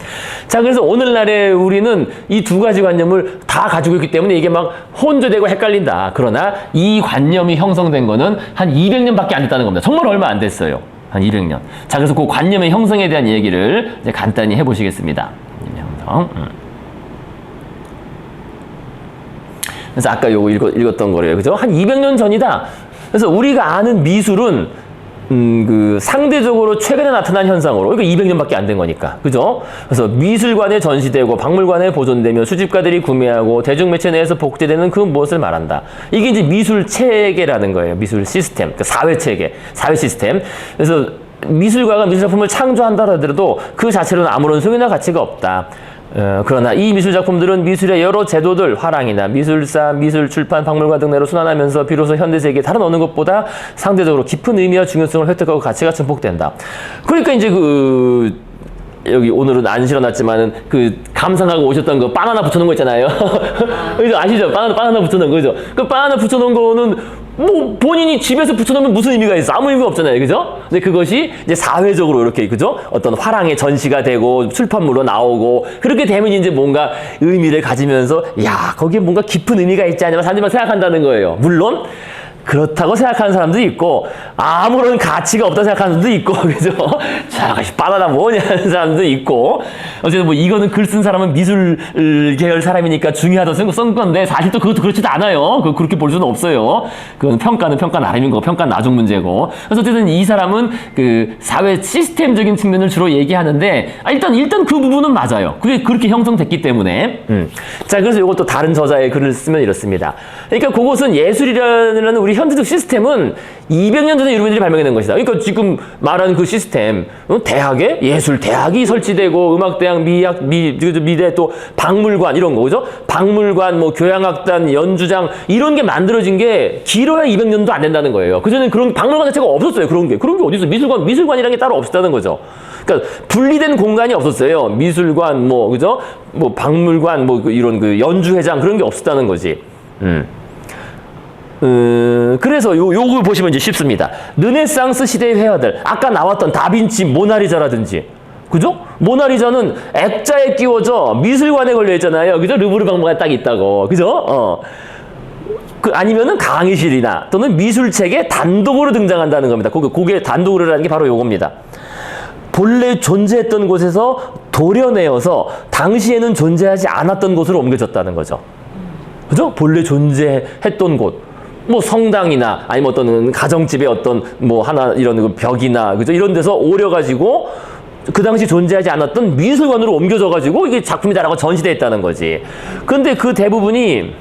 자, 그래서 오늘날에 우리는 이 두 가지 관념을 다 가지고 있기 때문에 이게 막 혼조되고 헷갈린다. 그러나 이 관념이 형성된 거는 한 200년밖에 안 됐다는 겁니다. 정말 얼마 안 됐어요. 한 200년. 자, 그래서 그 관념의 형성에 대한 얘기를 이제 간단히 해보시겠습니다. 형성. 그래서 아까 요거 읽었던 거래요. 그죠? 한 200년 전이다. 그래서 우리가 아는 미술은 그 상대적으로 최근에 나타난 현상으로, 그러니까 200년밖에 안 된 거니까, 그죠? 그래서 미술관에 전시되고 박물관에 보존되며 수집가들이 구매하고 대중매체 내에서 복제되는 그 무엇을 말한다. 이게 이제 미술 체계라는 거예요. 미술 시스템, 그러니까 사회 체계, 사회 시스템. 그래서 미술가가 미술 작품을 창조한다 하더라도 그 자체로는 아무런 소유나 가치가 없다. 그러나 이 미술 작품들은 미술의 여러 제도들, 화랑이나 미술사, 미술, 출판, 박물관 등 내로 순환하면서 비로소 현대 세계의 다른 어느 것보다 상대적으로 깊은 의미와 중요성을 획득하고 가치가 증폭된다. 그러니까 이제 여기 오늘은 안 실어놨지만은 감상하고 오셨던 거 바나나 붙여놓은 거 있잖아요. 그죠? 아시죠? 바나나 붙여놓은 거죠? 그 바나나 붙여놓은 거는 뭐 본인이 집에서 붙여놓으면 무슨 의미가 있어? 아무 의미가 없잖아요. 그죠? 근데 그것이 이제 사회적으로 이렇게, 그죠? 어떤 화랑에 전시가 되고 출판물로 나오고 그렇게 되면 이제 뭔가 의미를 가지면서 야, 거기에 뭔가 깊은 의미가 있지 않냐면 사람들이 막 생각한다는 거예요. 물론 그렇다고 생각하는 사람도 있고 아무런 가치가 없다고 생각하는 사람도 있고, 그죠? 자, 바나나 뭐냐 하는 사람도 있고, 어쨌든 뭐 이거는 글 쓴 사람은 미술 계열 사람이니까 중요하다고 쓴 건데 사실 또 그것도 그렇지도 않아요. 그렇게 볼 수는 없어요. 그건 평가는 평가 나름인 거고 평가는 나중 문제고. 그래서 어쨌든 이 사람은 그 사회 시스템적인 측면을 주로 얘기하는데 일단 그 부분은 맞아요. 그게 그렇게 형성됐기 때문에. 자, 그래서 이것도 다른 저자의 글을 쓰면 이렇습니다. 그러니까 그것은 예술이라는 우리 현대적 시스템은 200년 전에 유럽인들이 발명해낸 것이다. 그러니까 지금 말하는 그 시스템, 대학에 예술 대학이 설치되고 음악대학, 미대, 또 박물관 이런 거, 그죠? 박물관, 뭐 교향악단, 연주장 이런 게 만들어진 게 길어야 200년도 안 된다는 거예요. 그전에는 그런 박물관 자체가 없었어요. 그런 게 어디 있어? 미술관이라는 게 따로 없었다는 거죠. 그러니까 분리된 공간이 없었어요. 미술관, 뭐 그죠? 뭐 박물관, 뭐 이런 연주회장 그런 게 없었다는 거지. 그래서 요걸 보시면 이제 쉽습니다. 르네상스 시대의 회화들, 아까 나왔던 다빈치 모나리자라든지, 그죠? 모나리자는 액자에 끼워져 미술관에 걸려 있잖아요. 그죠? 루브르 박물관에 딱 있다고. 그죠? 아니면은 강의실이나 또는 미술책에 단독으로 등장한다는 겁니다. 그게 단독으로라는 게 바로 요겁니다. 본래 존재했던 곳에서 도려내어서 당시에는 존재하지 않았던 곳으로 옮겨졌다는 거죠. 그죠? 본래 존재했던 곳. 뭐 성당이나 아니면 어떤 가정집의 어떤 뭐 하나 이런 벽이나, 그죠? 이런 데서 오려가지고 그 당시 존재하지 않았던 미술관으로 옮겨져가지고 이게 작품이다라고 전시되어 있다는 거지. 근데 그 대부분이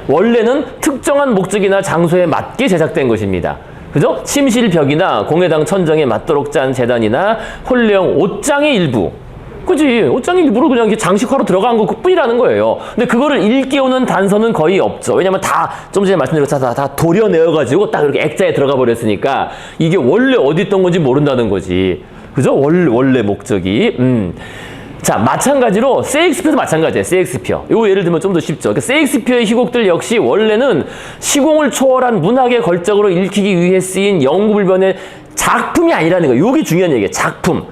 원래는 특정한 목적이나 장소에 맞게 제작된 것입니다. 그죠? 침실 벽이나 공회당 천정에 맞도록 짠 재단이나 홀레형 옷장의 일부. 그지? 옷장의 일부로 그냥 이게 장식화로 들어간 것 뿐이라는 거예요. 근데 그거를 일깨우는 단서는 거의 없죠. 왜냐면 좀 전에 말씀드린 것처럼 다 도려내어가지고 딱 이렇게 액자에 들어가 버렸으니까 이게 원래 어디 있던 건지 모른다는 거지. 그죠? 원래 목적이. 자, 마찬가지로 세익스피어도 마찬가지예요. 세익스피어. 요 예를 들면 좀 더 쉽죠. 그러니까 세익스피어의 희곡들 역시 원래는 시공을 초월한 문학의 걸작으로 읽히기 위해 쓰인 영구불변의 작품이 아니라는 거예요. 요게 중요한 얘기예요. 작품.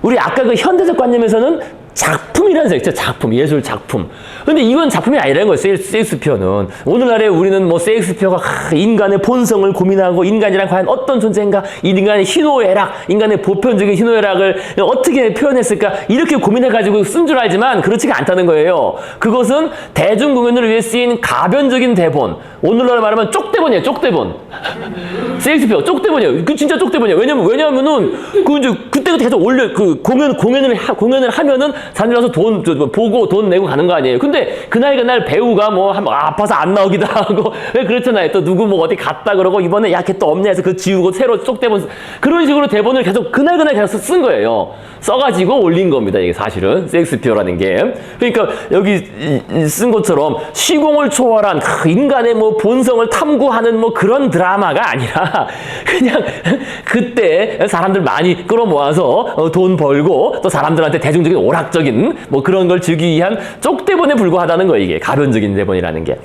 우리 아까 그 현대적 관념에서는 작품이라는 생각 있죠. 작품, 예술 작품. 근데 이건 작품이 아니라는 거예요. 세익스피어는. 오늘날에 우리는 뭐 세익스피어가 인간의 본성을 고민하고 인간이란 과연 어떤 존재인가, 인간의 희노애락, 인간의 보편적인 희노애락을 어떻게 표현했을까 이렇게 고민해가지고 쓴 줄 알지만 그렇지가 않다는 거예요. 그것은 대중공연을 위해 쓰인 가변적인 대본. 오늘날로 말하면 쪽대본이에요. 쪽대본. 세익스피어 쪽대본이에요. 진짜 쪽대본이에요. 왜냐면은 이제 그때 계속 원래 공연을 하면은 사람들이 와서 돈 보고 돈 내고 가는 거 아니에요. 근데 그날 배우가 뭐 아파서 안 나오기도 하고 그렇잖아요. 또 누구 뭐 어디 갔다 그러고 이번에 야 걔 또 없냐 해서 지우고 새로 쪽대본, 그런 식으로 대본을 계속 그날 계속 쓴 거예요. 써가지고 올린 겁니다. 이게 사실은 세익스피어라는 게. 그러니까 여기 쓴 것처럼 시공을 초월한 인간의 뭐 본성을 탐구하는 뭐 그런 드라마가 아니라 그냥 그때 사람들 많이 끌어모아서 돈 벌고 또 사람들한테 대중적인 오락적인 뭐 그런 걸 주기 위한 쪽대본에 불과하다는 거예요. 이게 가변적인 대본이라는 게.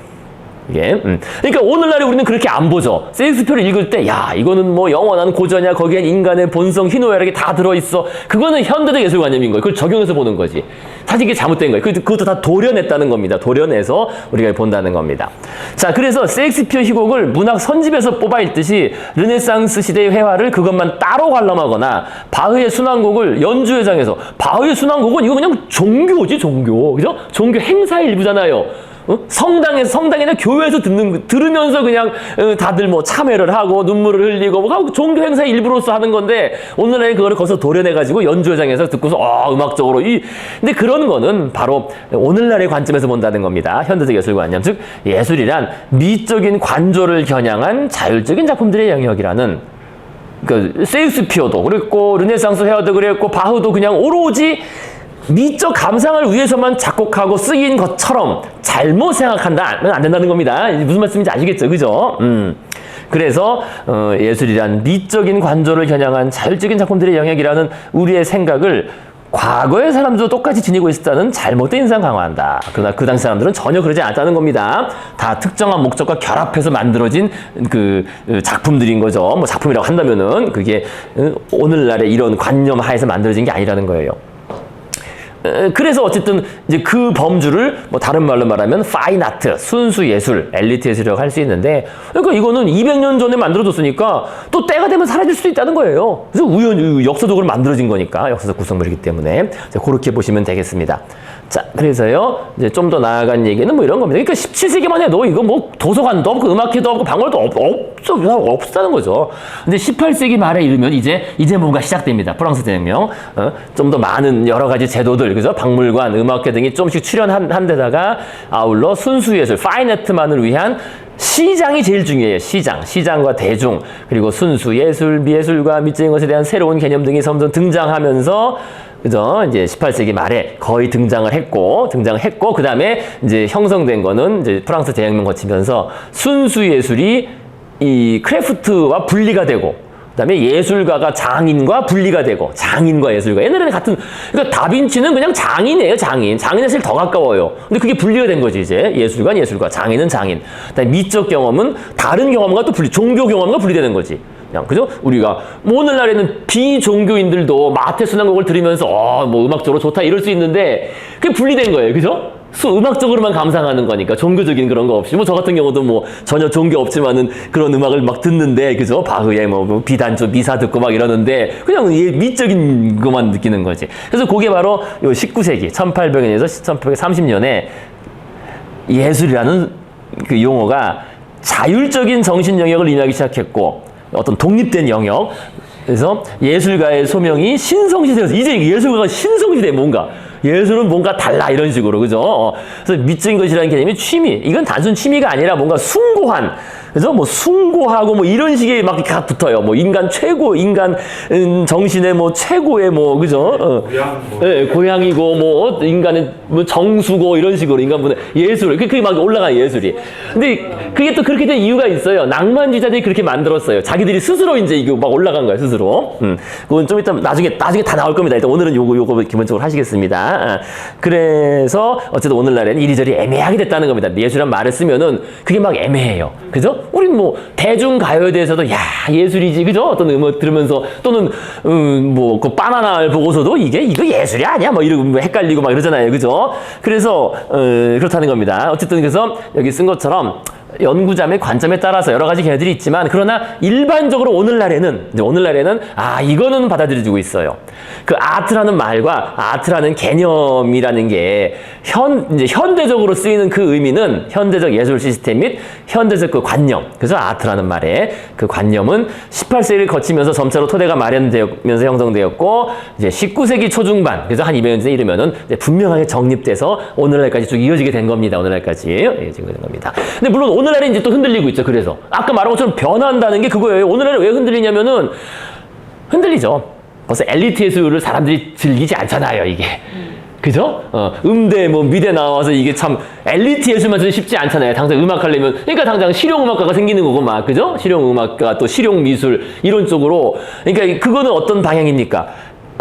이게. 그러니까 오늘날에 우리는 그렇게 안 보죠. 셰익스피어를 읽을 때, 야, 이거는 뭐 영원한 고전이야. 거기엔 인간의 본성, 희노애락이 다 들어있어. 그거는 현대적 예술관념인 거예요. 그걸 적용해서 보는 거지. 사실 이게 잘못된 거예요. 그것도 다 도려냈다는 겁니다. 도려내서 우리가 본다는 겁니다. 자, 그래서 셰익스피어 희곡을 문학 선집에서 뽑아 읽듯이 르네상스 시대의 회화를 그것만 따로 관람하거나 바흐의 순환곡을 연주회장에서 바흐의 순환곡은 이거 그냥 종교지, 종교. 그죠? 종교 행사의 일부잖아요. 성당이나 교회에서 들으면서 그냥 다들 뭐 참회를 하고 눈물을 흘리고 뭐 종교 행사의 일부로서 하는 건데 오늘날에 그거를 거기서 도려내가지고 연주회장에서 듣고서 음악적으로 근데 그런 거는 바로 오늘날의 관점에서 본다는 겁니다. 현대적 예술관념, 즉 예술이란 미적인 관조를 겨냥한 자율적인 작품들의 영역이라는. 그 셰익스피어도 그랬고 르네상스 회화도 그랬고 바흐도 그냥 오로지 미적 감상을 위해서만 작곡하고 쓰인 것처럼 잘못 생각한다면 안 된다는 겁니다. 무슨 말씀인지 아시겠죠? 그죠? 그래서 예술이란 미적인 관조를 겨냥한 자율적인 작품들의 영역이라는 우리의 생각을 과거의 사람들도 똑같이 지니고 있었다는 잘못된 인상 강화한다. 그러나 그 당시 사람들은 전혀 그러지 않았다는 겁니다. 다 특정한 목적과 결합해서 만들어진 그 작품들인 거죠. 뭐 작품이라고 한다면은 그게 오늘날의 이런 관념 하에서 만들어진 게 아니라는 거예요. 그래서 어쨌든 이제 그 범주를 뭐 다른 말로 말하면 파인 아트, 순수 예술, 엘리트 예술이라고 할 수 있는데, 그러니까 이거는 200년 전에 만들어졌으니까 또 때가 되면 사라질 수도 있다는 거예요. 그래서 역사적으로 만들어진 거니까, 역사적 구성물이기 때문에. 자, 그렇게 보시면 되겠습니다. 자, 그래서요, 이제 좀 더 나아간 얘기는 뭐 이런 겁니다. 그러니까 17세기만 해도 이거 뭐 도서관도 없고 음악회도 없고 박물관도 없었다는 거죠. 근데 18세기 말에 이르면 이제 뭔가 시작됩니다. 프랑스 대혁명. 좀 더 많은 여러 가지 제도들, 그죠? 박물관, 음악회 등이 조금씩 출현한 데다가 아울러 순수예술, 파인아트만을 위한 시장이 제일 중요해요. 시장과 대중, 그리고 순수예술, 미예술과 미적인 것에 대한 새로운 개념 등이 점점 등장하면서 그죠? 이제 18세기 말에 거의 등장을 했고, 그 다음에 이제 형성된 거는 이제 프랑스 대혁명 거치면서 순수 예술이 이 크래프트와 분리가 되고, 그 다음에 예술가가 장인과 분리가 되고, 장인과 예술가. 옛날에는 그러니까 다빈치는 그냥 장인이에요, 장인. 장인은 사실 더 가까워요. 근데 그게 분리가 된 거지, 이제. 예술가, 장인은 장인. 그 다음에 미적 경험은 다른 경험과 또 종교 경험과 분리되는 거지. 그죠? 우리가 뭐 오늘날에는 비종교인들도 마태 순환곡을 들으면서 뭐 음악적으로 좋다 이럴 수 있는데 그게 분리된 거예요. 그죠? 음악적으로만 감상하는 거니까 종교적인 그런 거 없이 뭐 저 같은 경우도 뭐 전혀 종교 없지만은 그런 음악을 막 듣는데 그죠? 바흐의 뭐 비단조 미사 듣고 막 이러는데 그냥 미적인 것만 느끼는 거지. 그래서 그게 바로 요 19세기 1800년에서 1830년에 예술이라는 그 용어가 자율적인 정신 영역을 의미하기 시작했고 어떤 독립된 영역. 그래서 예술가의 소명이 신성시대에서 이제 예술가가 신성시대 뭔가 예술은 뭔가 달라 이런 식으로 그죠? 그래서 미적인 것이라는 개념이 취미. 이건 단순 취미가 아니라 뭔가 숭고한 그래서 뭐 숭고하고 뭐 이런 식의 막 다 붙어요. 뭐 인간 최고, 인간 정신의 뭐 최고의 뭐 그죠? 네, 고향이고 뭐 인간의 뭐 정수고 이런 식으로 인간분의 예술 그게 막 올라간 예술이. 근데 그게 또 그렇게 된 이유가 있어요. 낭만주의자들이 그렇게 만들었어요. 자기들이 스스로 이제 이거 막 올라간 거예요, 스스로. 그건 좀 이따 나중에 다 나올 겁니다. 일단 오늘은 요거 기본적으로 하시겠습니다. 그래서 어쨌든 오늘날에는 이리저리 애매하게 됐다는 겁니다. 예술이란 말을 쓰면은 그게 막 애매해요. 그죠? 우린 뭐 대중가요에 대해서도 야 예술이지 그죠? 어떤 음악 들으면서 또는 뭐 그 바나나를 보고서도 이거 예술이 아니야 뭐 이러고 뭐 헷갈리고 막 이러잖아요. 그죠? 그래서 그렇다는 겁니다. 어쨌든 그래서 여기 쓴 것처럼 연구자의 관점에 따라서 여러 가지 개념들이 있지만 그러나 일반적으로 오늘날에는 이거는 받아들여지고 있어요. 그 아트라는 말과 아트라는 개념이라는 게 이제 현대적으로 쓰이는 그 의미는 현대적 예술 시스템 및 현대적 그 관념. 그래서 아트라는 말에 그 관념은 18세기를 거치면서 점차로 토대가 마련되면서 형성되었고 이제 19세기 초중반 그래서 한 200년 전에 이르면은 이제 분명하게 정립돼서 오늘날까지 쭉 이어지게 된 겁니다. 이어지게 된 겁니다. 근데 물론 오늘날에 이제 또 흔들리고 있죠. 그래서 아까 말한 것처럼 변한다는 게 그거예요. 오늘날에 왜 흔들리냐면은 흔들리죠. 벌써 엘리트 예술을 사람들이 즐기지 않잖아요. 이게 그죠? 음대 뭐 미대 나와서 이게 참 엘리트 예술만 쓰기 쉽지 않잖아요. 당장 음악 하려면 그러니까 당장 실용 음악가가 생기는 거고 막 그죠? 실용 음악가 또 실용 미술 이런 쪽으로 그러니까 그거는 어떤 방향입니까?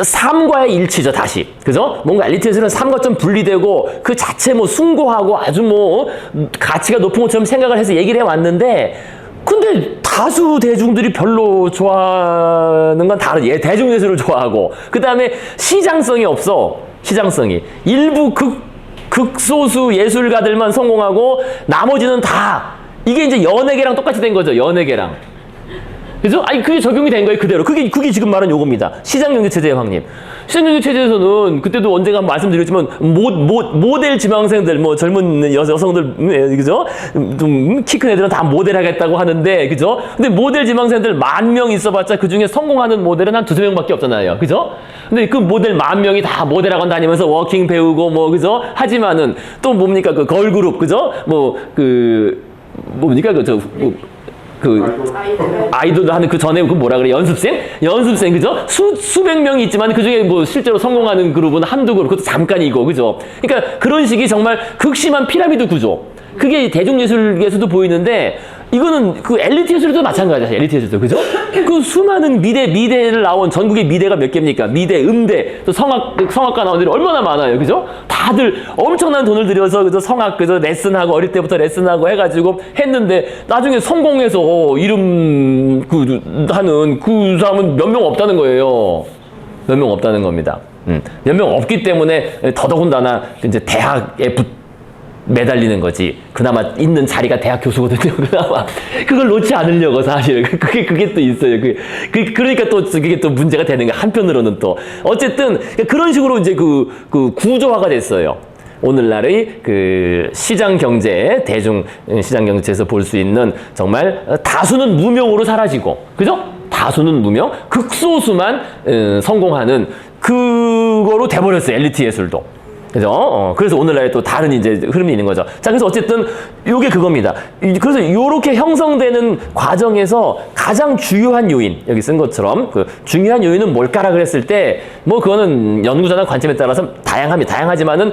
삶과의 일치죠, 다시. 그죠? 뭔가 엘리트 예술은 삶과 좀 분리되고 그 자체 뭐 숭고하고 아주 뭐 가치가 높은 것처럼 생각을 해서 얘기를 해왔는데 근데 다수 대중들이 별로 좋아하는 건 다른, 대중예술을 좋아하고 그 다음에 시장성이 없어. 시장성이. 일부 극소수 예술가들만 성공하고 나머지는 다 이게 이제 연예계랑 똑같이 된 거죠. 연예계랑. 그죠? 아니, 그게 적용이 된 거예요, 그대로. 그게 지금 말한 요겁니다. 시장경제체제의 확립. 시장경제체제에서는, 그때도 언젠가 말씀드렸지만, 모델 지망생들, 뭐, 젊은 여성들, 그죠? 좀, 키 큰 애들은 다 모델 하겠다고 하는데, 그죠? 근데 모델 지망생들 10,000명 있어봤자 그 중에 성공하는 모델은 한 2~3명밖에 없잖아요. 그죠? 근데 그 모델 10,000명이 다 모델학원 다니면서 워킹 배우고, 뭐, 그죠? 하지만은, 또 뭡니까? 그 걸그룹, 그죠? 뭐, 뭡니까? 아이돌 하는 그 전에 그 뭐라 그래? 연습생, 그죠? 수백 명이 있지만 그 중에 뭐 실제로 성공하는 그룹은 한두 그룹, 그것도 잠깐이고, 그죠? 그러니까 그런 식이 정말 극심한 피라미드 구조. 그게 대중예술에서도 보이는데, 이거는 그 엘리트 예술도 마찬가지야, 엘리트 예술도. 그죠? 그 수많은 미대를 나온 전국의 미대가 몇 개입니까? 미대, 음대, 또 성악과 나온 애들이 얼마나 많아요. 그죠? 다들 엄청난 돈을 들여서, 그죠? 성악, 그죠? 레슨하고, 어릴 때부터 레슨하고 해가지고 했는데, 나중에 성공해서 하는 그 사람은 몇 명 없다는 거예요. 몇 명 없다는 겁니다. 몇 명 없기 때문에 더더군다나 이제 대학에 매달리는 거지. 그나마 있는 자리가 대학 교수거든요. 그나마 그걸 놓지 않으려고 사실 그게 또 있어요. 그러니까 또 그게 또 문제가 되는 게 한편으로는 또 어쨌든 그런 식으로 이제 그 구조화가 됐어요. 오늘날의 그 시장 경제, 대중 시장 경제에서 볼 수 있는 정말 다수는 무명으로 사라지고, 그죠? 다수는 무명, 극소수만 성공하는 그거로 돼버렸어요. 엘리트 예술도. 그죠? 그래서 오늘날에 또 다른 이제 흐름이 있는 거죠. 자, 그래서 어쨌든 요게 그겁니다. 그래서 요렇게 형성되는 과정에서 가장 주요한 요인, 여기 쓴 것처럼 그 중요한 요인은 뭘까라 그랬을 때, 뭐 그거는 연구자나 관점에 따라서 다양하지만은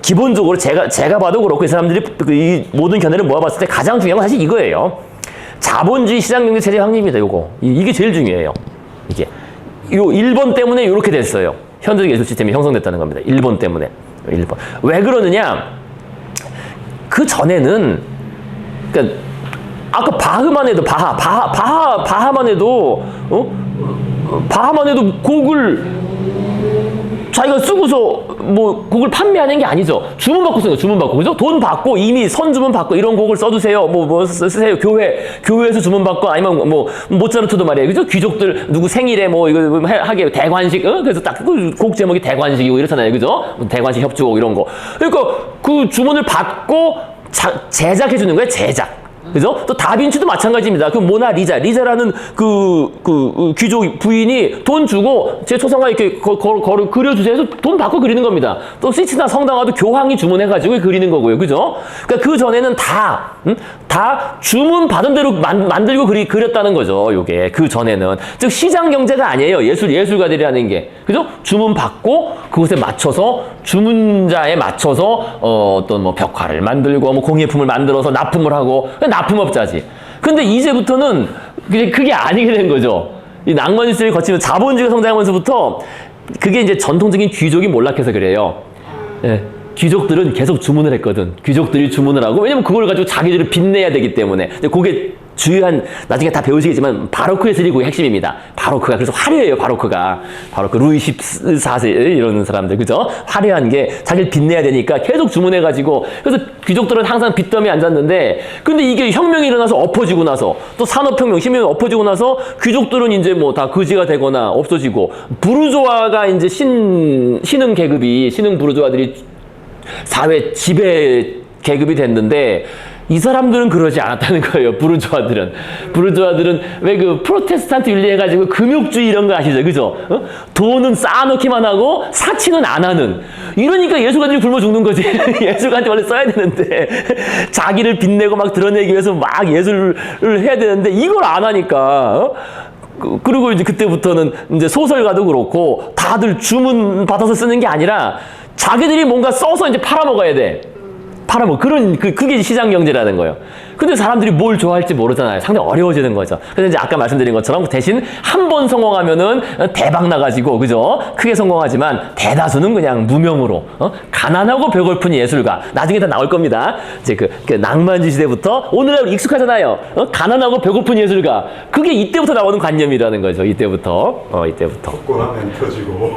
기본적으로 제가 봐도 그렇고 이 사람들이 이 모든 견해를 모아봤을 때 가장 중요한 건 사실 이거예요. 자본주의 시장경제 체제 확립입니다. 요거. 이게 제일 중요해요. 이게. 요 1번 때문에 요렇게 됐어요. 현대적 예술 시스템이 형성됐다는 겁니다. 1번 때문에. 1번. 왜 그러느냐? 그 전에는, 그러니까 아까 바하만 해도 바하만 해도 곡을 자기가 쓰고서 뭐 곡을 판매하는 게 아니죠. 주문받고 쓰는 거예요. 주문받고. 그죠? 돈 받고 이미 선주문 받고 이런 곡을 써두세요. 뭐 쓰세요. 교회에서 주문받고 아니면 뭐 모차르트도 말이에요. 그죠? 귀족들 누구 생일에 뭐 이거 하게 대관식, 그래서 딱 곡 제목이 대관식이고 이렇잖아요. 그죠? 대관식 협주곡 이런 거. 그러니까 그 주문을 받고 제작해 주는 거예요. 제작. 그죠? 또 다빈치도 마찬가지입니다. 그 모나리자라는 그 귀족 부인이 돈 주고 제 초상화 이렇게 그려주세요 해서 돈 받고 그리는 겁니다. 또 시치나 성당화도 교황이 주문해가지고 그리는 거고요. 그죠? 그러니까 그 전에는 다 주문 받은 대로 만들고 그렸다는 거죠. 요게. 그 전에는. 즉, 시장 경제가 아니에요. 예술가들이라는 게. 그죠? 주문 받고 그것에 맞춰서 주문자에 맞춰서 어떤 뭐 벽화를 만들고 뭐 공예품을 만들어서 납품을 하고 납품업자지. 근데 이제부터는 그게 아니게 된 거죠. 이 낭만 시대를 거치면 자본주의가 성장하면서부터 그게 이제 전통적인 귀족이 몰락해서 그래요. 예. 귀족들은 계속 주문을 했거든. 귀족들이 주문을 하고, 왜냐면 그걸 가지고 자기들을 빚내야 되기 때문에. 근데 그게 주요한, 나중에 다 배우시겠지만, 바로크 예술이 그게 핵심입니다. 바로크가. 그래서 화려해요, 바로크가. 바로크, 루이 14세, 이런 사람들, 그죠? 화려한 게 자기를 빚내야 되니까 계속 주문해가지고, 그래서 귀족들은 항상 빚더미에 앉았는데, 근데 이게 혁명이 일어나서 엎어지고 나서, 또 산업혁명, 신명이 엎어지고 나서, 귀족들은 이제 뭐 다 거지가 되거나 없어지고, 부르조아가 이제 신흥 부르조아들이 사회 지배 계급이 됐는데, 이 사람들은 그러지 않았다는 거예요. 부르주아들은 왜 그 프로테스탄트 윤리해가지고 금욕주의 이런 거 아시죠? 그죠? 돈은 쌓아놓기만 하고 사치는 안 하는. 이러니까 예술가들이 굶어 죽는 거지. 예술가한테 원래 써야 되는데 자기를 빛내고 막 드러내기 위해서 막 예술을 해야 되는데 이걸 안 하니까. 그리고 이제 그때부터는 이제 소설가도 그렇고 다들 주문 받아서 쓰는 게 아니라 자기들이 뭔가 써서 이제 팔아먹어야 돼. 그게 시장 경제라는 거예요. 근데 사람들이 뭘 좋아할지 모르잖아요. 상당히 어려워지는 거죠. 그래서 이제 아까 말씀드린 것처럼 대신 한 번 성공하면은 대박 나가지고, 그죠? 크게 성공하지만 대다수는 그냥 무명으로, 가난하고 배고픈 예술가. 나중에 다 나올 겁니다. 이제 그 낭만주의 시대부터 오늘날 익숙하잖아요. 가난하고 배고픈 예술가. 그게 이때부터 나오는 관념이라는 거죠. 이때부터. 먹고 나면 터지고.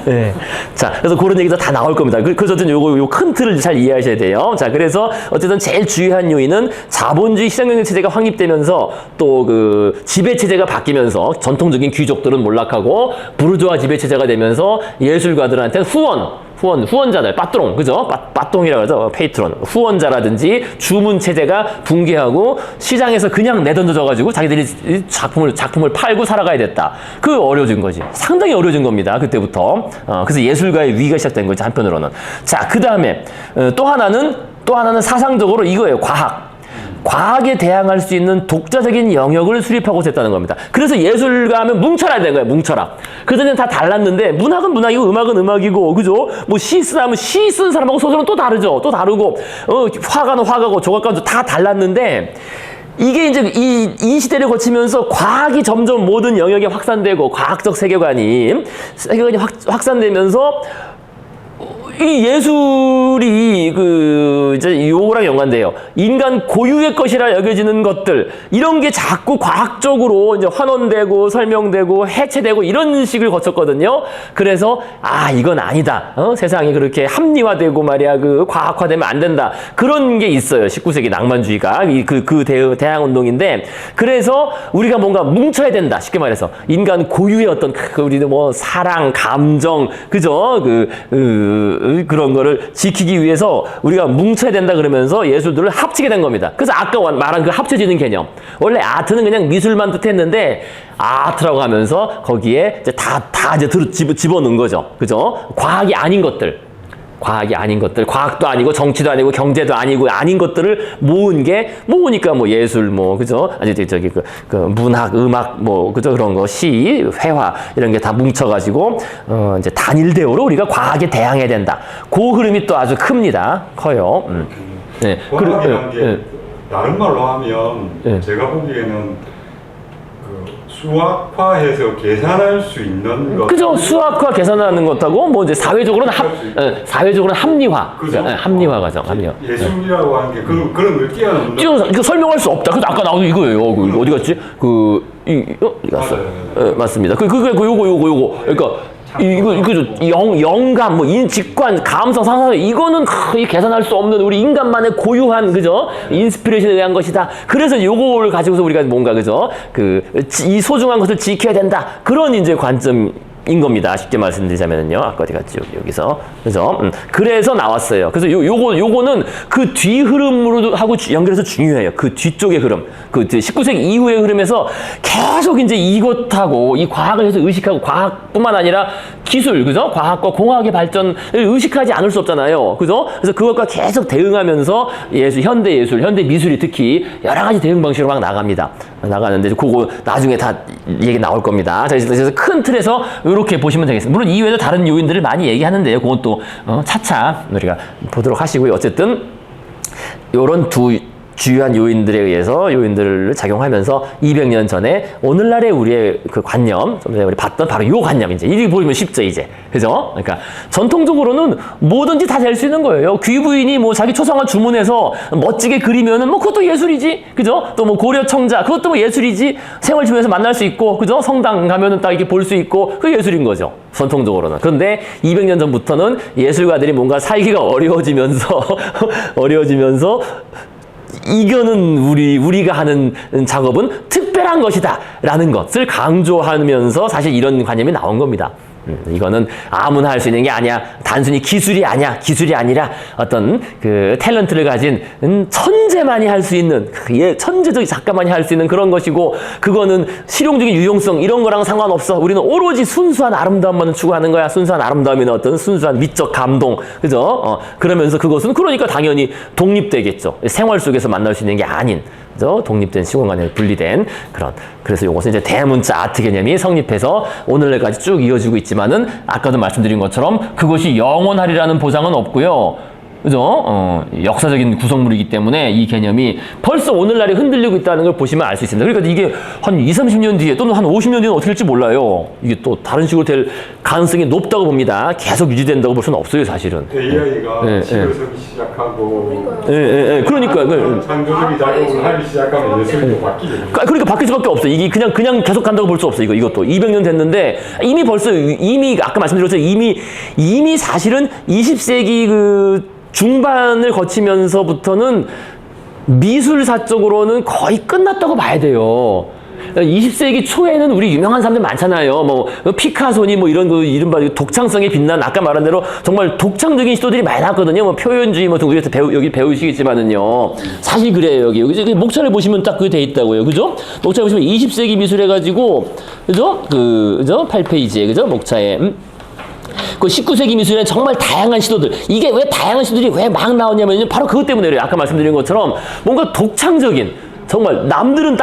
네. 자, 그래서 그런 얘기도 다 나올 겁니다. 그래서 어쨌든 요 큰 틀을 잘 이해하셔야 돼요. 자, 그래서 어쨌든 제일 중요한 요인은 자본주의 시장경제 체제가 확립되면서 또 그 지배 체제가 바뀌면서 전통적인 귀족들은 몰락하고 부르주아 지배 체제가 되면서 예술가들한테는 후원자들, 빠뚜롱, 그죠? 빠똥이라고 하죠. 페이트론. 후원자라든지 주문 체제가 붕괴하고 시장에서 그냥 내던져져가지고 자기들이 작품을 팔고 살아가야 됐다. 그 어려워진 거지. 상당히 어려워진 겁니다. 그때부터. 그래서 예술가의 위기가 시작된 거지, 한편으로는. 자, 그 다음에 또 하나는 사상적으로 이거예요. 과학에 대항할 수 있는 독자적인 영역을 수립하고 했다는 겁니다. 그래서 예술가 하면 뭉쳐라 되는 거예요. 뭉쳐라. 그전에는 다 달랐는데 문학은 문학이고 음악은 음악이고, 그죠? 뭐 시 쓰면 시 쓰는 사람하고 소설은 또 다르죠. 또 다르고, 화가는 화가고 조각가도 다 달랐는데 이게 이제 이 시대를 거치면서 과학이 점점 모든 영역에 확산되고 과학적 세계관이 확산되면서 이 예술이 이제 요거랑 연관돼요. 인간 고유의 것이라 여겨지는 것들, 이런 게 자꾸 과학적으로 이제 환원되고 설명되고 해체되고 이런 식을 거쳤거든요. 그래서 이건 아니다. 세상이 그렇게 합리화되고 말이야, 과학화되면 안 된다. 그런 게 있어요. 19세기 낭만주의가 대항 운동인데, 그래서 우리가 뭔가 뭉쳐야 된다. 쉽게 말해서 인간 고유의 어떤 우리도 뭐 사랑, 감정, 그죠? 그런 거를 지키기 위해서 우리가 뭉쳐야 된다 그러면서 예술들을 합치게 된 겁니다. 그래서 아까 말한 그 합쳐지는 개념. 원래 아트는 그냥 미술만 뜻했는데 아트라고 하면서 거기에 이제 다 이제 집어넣은 거죠. 그죠? 과학이 아닌 것들, 과학도 아니고 정치도 아니고 경제도 아니고 아닌 것들을 모으니까 뭐 예술, 그죠? 문학, 음악, 그죠? 그런 거, 시, 회화, 이런 게 다 뭉쳐가지고, 이제 단일 대우로 우리가 과학에 대항해야 된다. 그 흐름이 또 아주 커요. 네. 과학이라는 게 다른 말로 하면 제가 보기에는 수학화해서 계산할 수 있는 것. 그죠? 수학화 계산하는 것하고 이제 사회적으로는 합리화. 그죠? 합리화 과정, 합리화. 예술이라고 하는 게 그런 느끼하는. 이거 설명할 수 없다. 그래서 아까 나오는 이거예요. 어디 갔지? 어디 갔어? 맞습니다. 요거. 그러니까 영감, 직관, 감성, 상상, 이거는 계산할 수 없는 우리 인간만의 고유한, 그죠? 인스피레이션에 의한 것이다. 그래서 요걸 가지고서 우리가 뭔가, 그죠? 이 소중한 것을 지켜야 된다. 그런 이제 관점인 겁니다. 쉽게 말씀드리자면요. 아까 어디 갔지? 여기서. 그죠? 그래서 나왔어요. 그래서 요거는 그 뒤 흐름으로 하고 연결해서 중요해요. 그 뒤쪽의 흐름. 19세기 이후의 흐름에서 계속 이제 이것하고 이 과학을 해서 의식하고, 과학뿐만 아니라 기술, 그죠? 과학과 공학의 발전을 의식하지 않을 수 없잖아요. 그죠? 그래서 그것과 계속 대응하면서 현대 예술, 현대 미술이 특히 여러 가지 대응 방식으로 막 나가는데, 그거 나중에 다 얘기 나올 겁니다. 그래서 큰 틀에서 이렇게 보시면 되겠습니다. 물론 이외에도 다른 요인들을 많이 얘기하는데요. 그건 또 차차 우리가 보도록 하시고요. 어쨌든 요런 두 주요한 요인들을 작용하면서 200년 전에 오늘날의 우리의 그 관념, 좀 전에 우리 봤던 바로 요 관념, 이제 이렇게 보면 쉽죠, 이제. 그죠? 그러니까 전통적으로는 뭐든지 다 될 수 있는 거예요. 귀부인이 자기 초상화 주문해서 멋지게 그리면은 그것도 예술이지. 그죠? 또 고려 청자, 그것도 예술이지. 생활 주변에서 만날 수 있고, 그죠? 성당 가면은 딱 이렇게 볼 수 있고, 그게 예술인 거죠. 전통적으로는. 그런데 200년 전부터는 예술가들이 뭔가 살기가 어려워지면서 이거는 우리가 하는 작업은 특별한 것이다 라는 것을 강조하면서 사실 이런 관념이 나온 겁니다. 이거는 아무나 할 수 있는 게 아니야. 단순히 기술이 아니라 어떤 탤런트를 가진 천재만이 할 수 있는, 천재적 작가만이 할 수 있는 그런 것이고, 그거는 실용적인 유용성 이런 거랑 상관없어. 우리는 오로지 순수한 아름다움만 추구하는 거야. 순수한 아름다움이나 어떤 순수한 미적 감동, 그죠? 그러면서 그것은 그러니까 당연히 독립되겠죠. 생활 속에서 만날 수 있는 게 아닌, 독립된 시공간에 분리된 그래서 이것은 이제 대문자 아트 개념이 성립해서 오늘날까지 쭉 이어지고 있지만은 아까도 말씀드린 것처럼 그것이 영원하리라는 보장은 없고요. 그죠? 역사적인 구성물이기 때문에 이 개념이 벌써 오늘날에 흔들리고 있다는 걸 보시면 알 수 있습니다. 그러니까 이게 한 20, 30년 뒤에 또는 한 50년 뒤에는 어떻게 될지 몰라요. 이게 또 다른 식으로 될 가능성이 높다고 봅니다. 계속 유지된다고 볼 수는 없어요, 사실은. AI가 집을 서기 시작하고 그러니까. 창조적인 작업을 하기 시작하면 예술도 바뀌겠죠. 그러니까 바뀔 수밖에 없어. 이게 그냥 계속 간다고 볼 수 없어. 이것도 200년 됐는데 이미 아까 말씀드린 것처럼 이미 사실은 20세기 그 중반을 거치면서부터는 미술사적으로는 거의 끝났다고 봐야 돼요. 20세기 초에는 우리 유명한 사람들 많잖아요. 뭐 피카소니 뭐 이런 그 이른바 독창성에 빛난 아까 말한 대로 정말 독창적인 시도들이 많이 나왔거든요. 뭐 표현주의 뭐 등등에서 여기 배우시겠지만은요. 사실 그래요. 여기 목차를 보시면 딱 그게 돼 있다고요. 그죠? 목차 보시면 20세기 미술 해가지고 그죠? 그죠? 8페이지에 그죠? 목차에 그 19세기 미술에는 정말 다양한 시도들. 이게 왜 다양한 시도들이 왜 막 나오냐면요. 바로 그것 때문에 그래요. 아까 말씀드린 것처럼 뭔가 독창적인 정말 남들은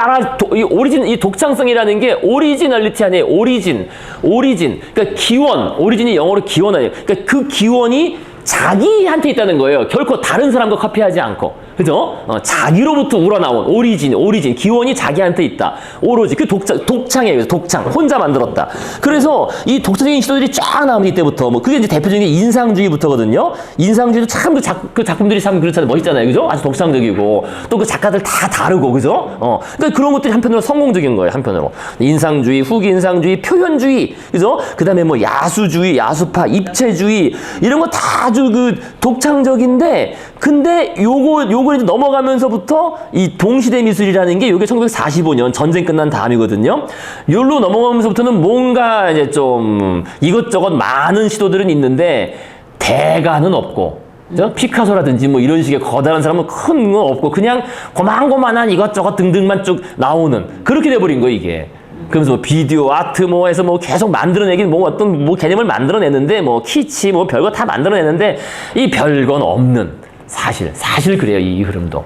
이 독창성이라는 게 오리지널리티 아니에요. 오리진. 그러니까 기원. 오리진이 영어로 기원 아니에요. 그러니까 그 기원이 자기한테 있다는 거예요. 결코 다른 사람과 카피하지 않고. 그죠? 자기로부터 우러나온 오리진, 기원이 자기한테 있다. 오로지 그 독창이에요. 독창. 혼자 만들었다. 그래서 이 독자적인 시도들이 쫙 나오는 이때부터 그게 이제 대표적인 게 인상주의부터거든요. 인상주의도 참 그 작품들이 참 그렇잖아요. 멋있잖아요. 그죠? 아주 독창적이고 또 그 작가들 다 다르고 그죠? 그러니까 그런 것들이 한편으로 성공적인 거예요. 한편으로. 인상주의, 후기 인상주의, 표현주의. 그죠? 그다음에 뭐 야수주의, 야수파, 입체주의 이런 거 다 아주 그 독창적인데 근데 요걸 이제 넘어가면서부터 이 동시대 미술이라는 게 요게 1945년 전쟁 끝난 다음이거든요. 요로 넘어가면서부터는 뭔가 이제 좀 이것저것 많은 시도들은 있는데 대가는 없고 피카소라든지 뭐 이런 식의 거다란 사람은 큰 거 없고 그냥 고만고만한 이것저것 등등만 쭉 나오는 그렇게 돼버린 거예요 이게. 그러면서 뭐 비디오 아트 뭐 해서 뭐 계속 만들어내긴 뭐 어떤 뭐 개념을 만들어내는데 뭐 키치 뭐 별거 다 만들어내는데 이 별건 없는 사실 그래요 이 흐름도.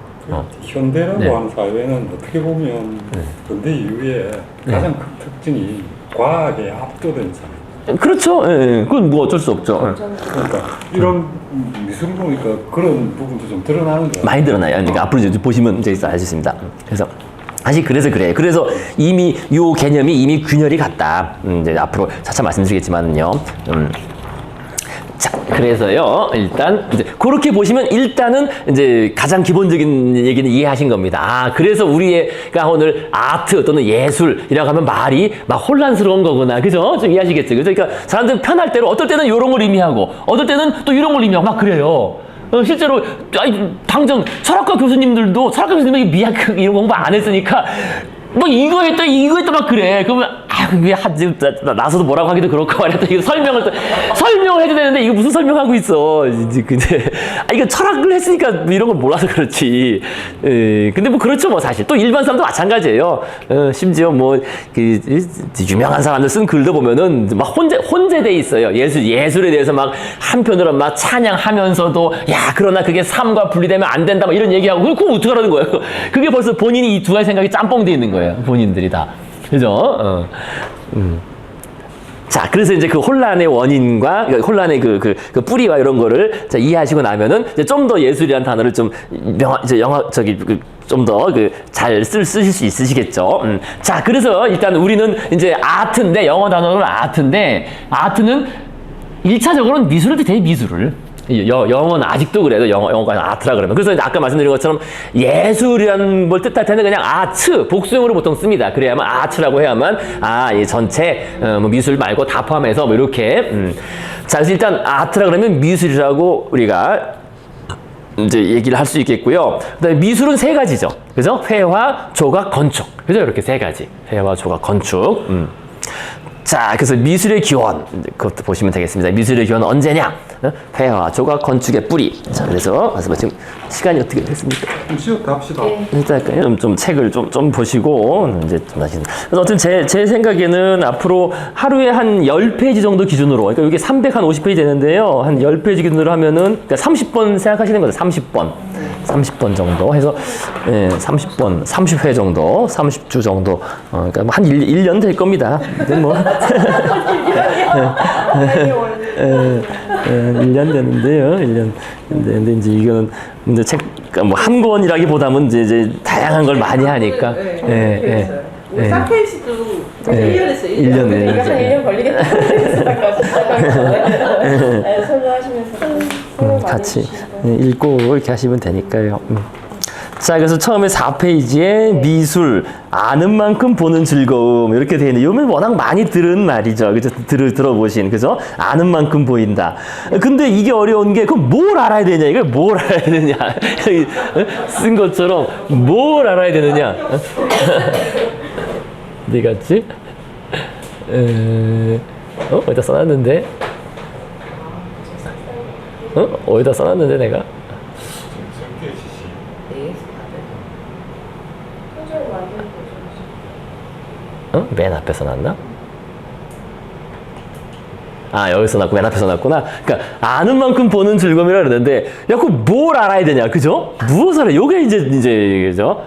현대라고 네. 하는 사회는 어떻게 보면 근대 이후에 가장 큰 특징이 과학에 압도된 사회. 그렇죠. 예. 그건 뭐 어쩔 수 없죠. 그러니까 이런 미술을 보니까 그런 부분도 좀 드러나는 거예요. 많이 드러나요. 그러니까 앞으로 이제 보시면 이제 알겠습니다. 그래서 사실 그래서 그래요. 그래서 이미 요 개념이 이미 균열이 갔다. 이제 앞으로 차차 말씀드리겠지만은요. 자, 그래서요. 일단 이제 그렇게 보시면 일단은 이제 가장 기본적인 얘기는 이해하신 겁니다. 아, 그래서 우리가 오늘 아트 또는 예술이라고 하면 말이 막 혼란스러운 거구나. 그죠? 좀 이해하시겠죠? 그죠? 그러니까 사람들은 편할 대로 어떨 때는 이런 걸 의미하고 어떨 때는 또 이런 걸 의미하고 막 그래요. 실제로 당장 철학과 교수님들이 미학 이런 공부 안 했으니까 뭐 이거 했다 막 그래. 그러면 그게 나서도 뭐라고 하기도 그렇고 말이야. 또 이거 설명을 해야 되는데 이거 무슨 설명하고 있어. 근데 이거 철학을 했으니까 이런 걸 몰라서 그렇지. 근데 뭐 그렇죠 뭐 사실 또 일반 사람도 마찬가지예요. 심지어 뭐 그 유명한 사람들 쓴 글도 보면은 막 혼재돼 있어요. 예술에 대해서 막 한편으로 막 찬양하면서도 야 그러나 그게 삶과 분리되면 안 된다 막 이런 얘기하고 그럼 어떡하라는 거예요. 그게 벌써 본인이 이 두 가지 생각이 짬뽕돼 있는 거예요. 본인들이 다. 그죠? 자, 그래서 이제 그 혼란의 원인과 혼란의 그 뿌리와 이런 거를 자, 이해하시고 나면은 이제 좀 더 예술이라는 단어를 좀 좀 더 잘 쓰실 수 있으시겠죠. 자, 그래서 일단 우리는 이제 아트인데 영어 단어는 아트인데 아트는 1차적으로는 미술을 뜻해요, 미술을. 영어는 아직도 그래도 영어가 아트라 그러면. 그래서 아까 말씀드린 것처럼 예술이라는 걸 뜻할 때는 그냥 아트, 복수형으로 보통 씁니다. 그래야만 아트라고 해야만, 이 전체, 뭐 미술 말고 다 포함해서 뭐 이렇게. 자, 그래서 일단 아트라 그러면 미술이라고 우리가 이제 얘기를 할 수 있겠고요. 그다음에 미술은 세 가지죠. 그죠? 회화, 조각, 건축. 그죠? 이렇게 세 가지. 회화, 조각, 건축. 자, 그래서 미술의 기원, 그것도 보시면 되겠습니다. 미술의 기원은 언제냐? 회화, 조각, 건축의 뿌리. 자, 그래서 지금 시간이 어떻게 됐습니까? 좀 쉬었다 합시다. 일단 좀 책을 좀 보시고 이제 좀 하시는. 그래서 어쨌든 제 생각에는 앞으로 하루에 한 10페이지 정도 기준으로, 그러니까 이게 350페이지 되는데요. 한 10페이지 기준으로 하면은 그러니까 30번 생각하시는 거죠. 30번 정도 해서 30번, 30회 정도, 30주 정도. 그러니까 한 1년 될 겁니다. 근데 뭐 1년 됐는데요. 1년 됐는데 이제 이거는 이제 책 뭐 한 권이라기보다는 이제 다양한 걸 많이 하니까. 우리 사케이스도 1년 했어요. 1년 네. 이거 한 1년 걸리겠다. 설명하시면서 같이 읽고 이렇게 하시면 되니까요. 자, 그래서 처음에 4페이지에 미술, 아는 만큼 보는 즐거움, 이렇게 되어 있는데, 요면 워낙 많이 들은 말이죠. 그죠? 들어보신, 그죠? 아는 만큼 보인다. 근데 이게 어려운 게, 그럼 뭘 알아야 되냐? 이걸 뭘 알아야 되느냐? 쓴 것처럼 뭘 알아야 되느냐? 어디 갔지? 어디다 써놨는데? 어디다 써놨는데, 내가? 맨 앞에 써놨나? 여기서 놨고 맨 앞에 써놨구나. 그러니까 아는 만큼 보는 즐거움이라 그러는데, 야, 그 뭘 알아야 되냐, 그죠? 무엇을 알아? 요게 이제 그죠?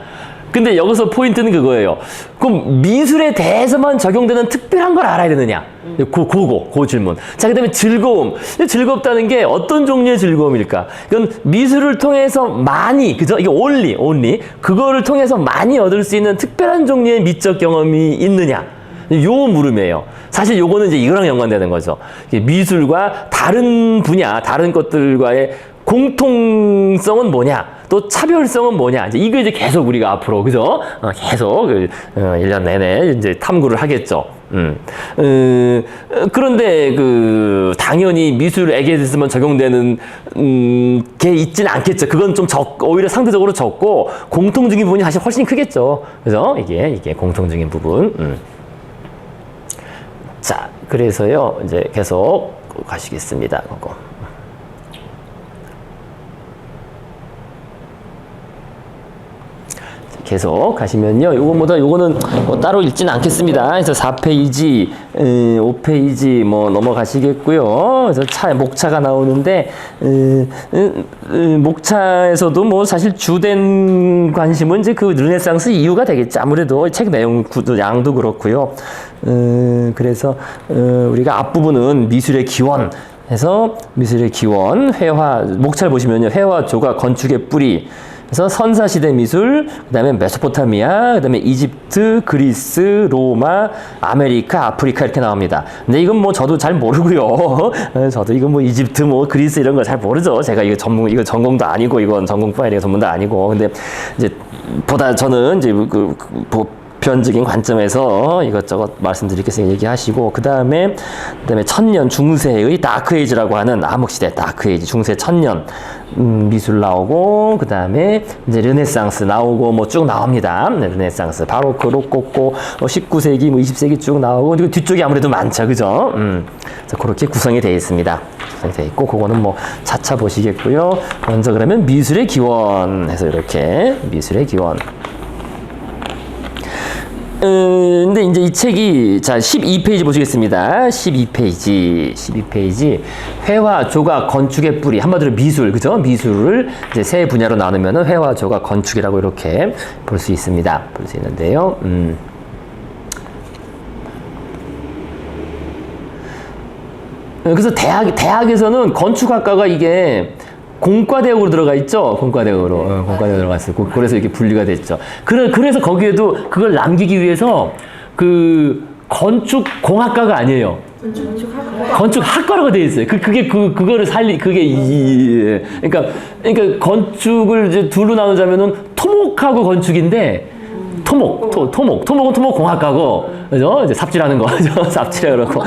근데 여기서 포인트는 그거예요. 그럼 미술에 대해서만 적용되는 특별한 걸 알아야 되느냐? 그 질문. 자, 그 다음에 즐거움. 즐겁다는 게 어떤 종류의 즐거움일까? 이건 미술을 통해서 많이, 그죠? 이게 only. 그거를 통해서 많이 얻을 수 있는 특별한 종류의 미적 경험이 있느냐? 요 물음이에요. 사실 요거는 이제 이거랑 연관되는 거죠. 미술과 다른 분야, 다른 것들과의 공통성은 뭐냐? 또 차별성은 뭐냐? 이거 이제 계속 우리가 앞으로, 그죠? 계속 1년 내내 이제 탐구를 하겠죠. 그런데 당연히 미술에게 있으면 적용되는 게 있지는 않겠죠. 그건 좀 오히려 상대적으로 적고 공통적인 부분이 사실 훨씬 크겠죠. 그죠? 이게 공통적인 부분. 자, 그래서요, 이제 계속 가시겠습니다. 그거. 계속 가시면요. 요거는 뭐 따로 읽지는 않겠습니다. 그래서 4페이지, 5페이지 뭐 넘어가시겠고요. 그래서 목차가 나오는데, 목차에서도 뭐 사실 주된 관심은 이제 그 르네상스 이유가 되겠죠. 아무래도 책 내용 양도 그렇고요. 그래서, 우리가 앞부분은 미술의 기원, 해서 미술의 기원, 회화, 목차를 보시면요. 회화, 조각, 건축의 뿌리, 그래서 선사시대 미술, 그 다음에 메소포타미아, 그 다음에 이집트, 그리스, 로마, 아메리카, 아프리카 이렇게 나옵니다. 근데 이건 뭐 저도 잘 모르고요. 저도 이건 뭐 이집트, 뭐 그리스 이런 거 잘 모르죠. 제가 이거 전공도 아니고, 이건 전공뿐 아니라 전문도 아니고. 근데 이제 저는 이제 보편적인 관점에서 이것저것 말씀드리겠어요. 얘기하시고, 그 다음에 천년 중세의 다크에이지라고 하는 암흑시대, 다크에이지, 중세 천년, 미술 나오고, 그 다음에 이제 르네상스 나오고, 뭐 쭉 나옵니다. 네, 르네상스, 바로크, 로코코, 19세기, 뭐 20세기 쭉 나오고, 그리고 뒤쪽이 아무래도 많죠. 그죠? 그래서 그렇게 구성이 되어 있습니다. 구성이 되어 있고, 그거는 뭐 차차 보시겠고요. 먼저 그러면 미술의 기원 해서 이렇게, 미술의 기원. 근데 이제 이 책이, 자, 12페이지 보시겠습니다. 12페이지. 회화, 조각, 건축의 뿌리. 한마디로 미술, 그죠? 미술을 이제 세 분야로 나누면 회화, 조각, 건축이라고 이렇게 볼 수 있습니다. 볼 수 있는데요. 그래서 대학에서는 건축학과가 이게 공과대학으로 들어가 있죠. 공과대학으로 들어가 있어요. 그래서 이렇게 분리가 됐죠. 그래서 거기에도 그걸 남기기 위해서 건축공학과가 아니에요. 건축학과라고 되어 있어요. 그거를 그러니까 건축을 이제 둘로 나누자면은 토목하고 건축인데, 토목은 토목공학과고, 그죠? 이제 삽질하는 거, 그죠? 삽질이라 그러고,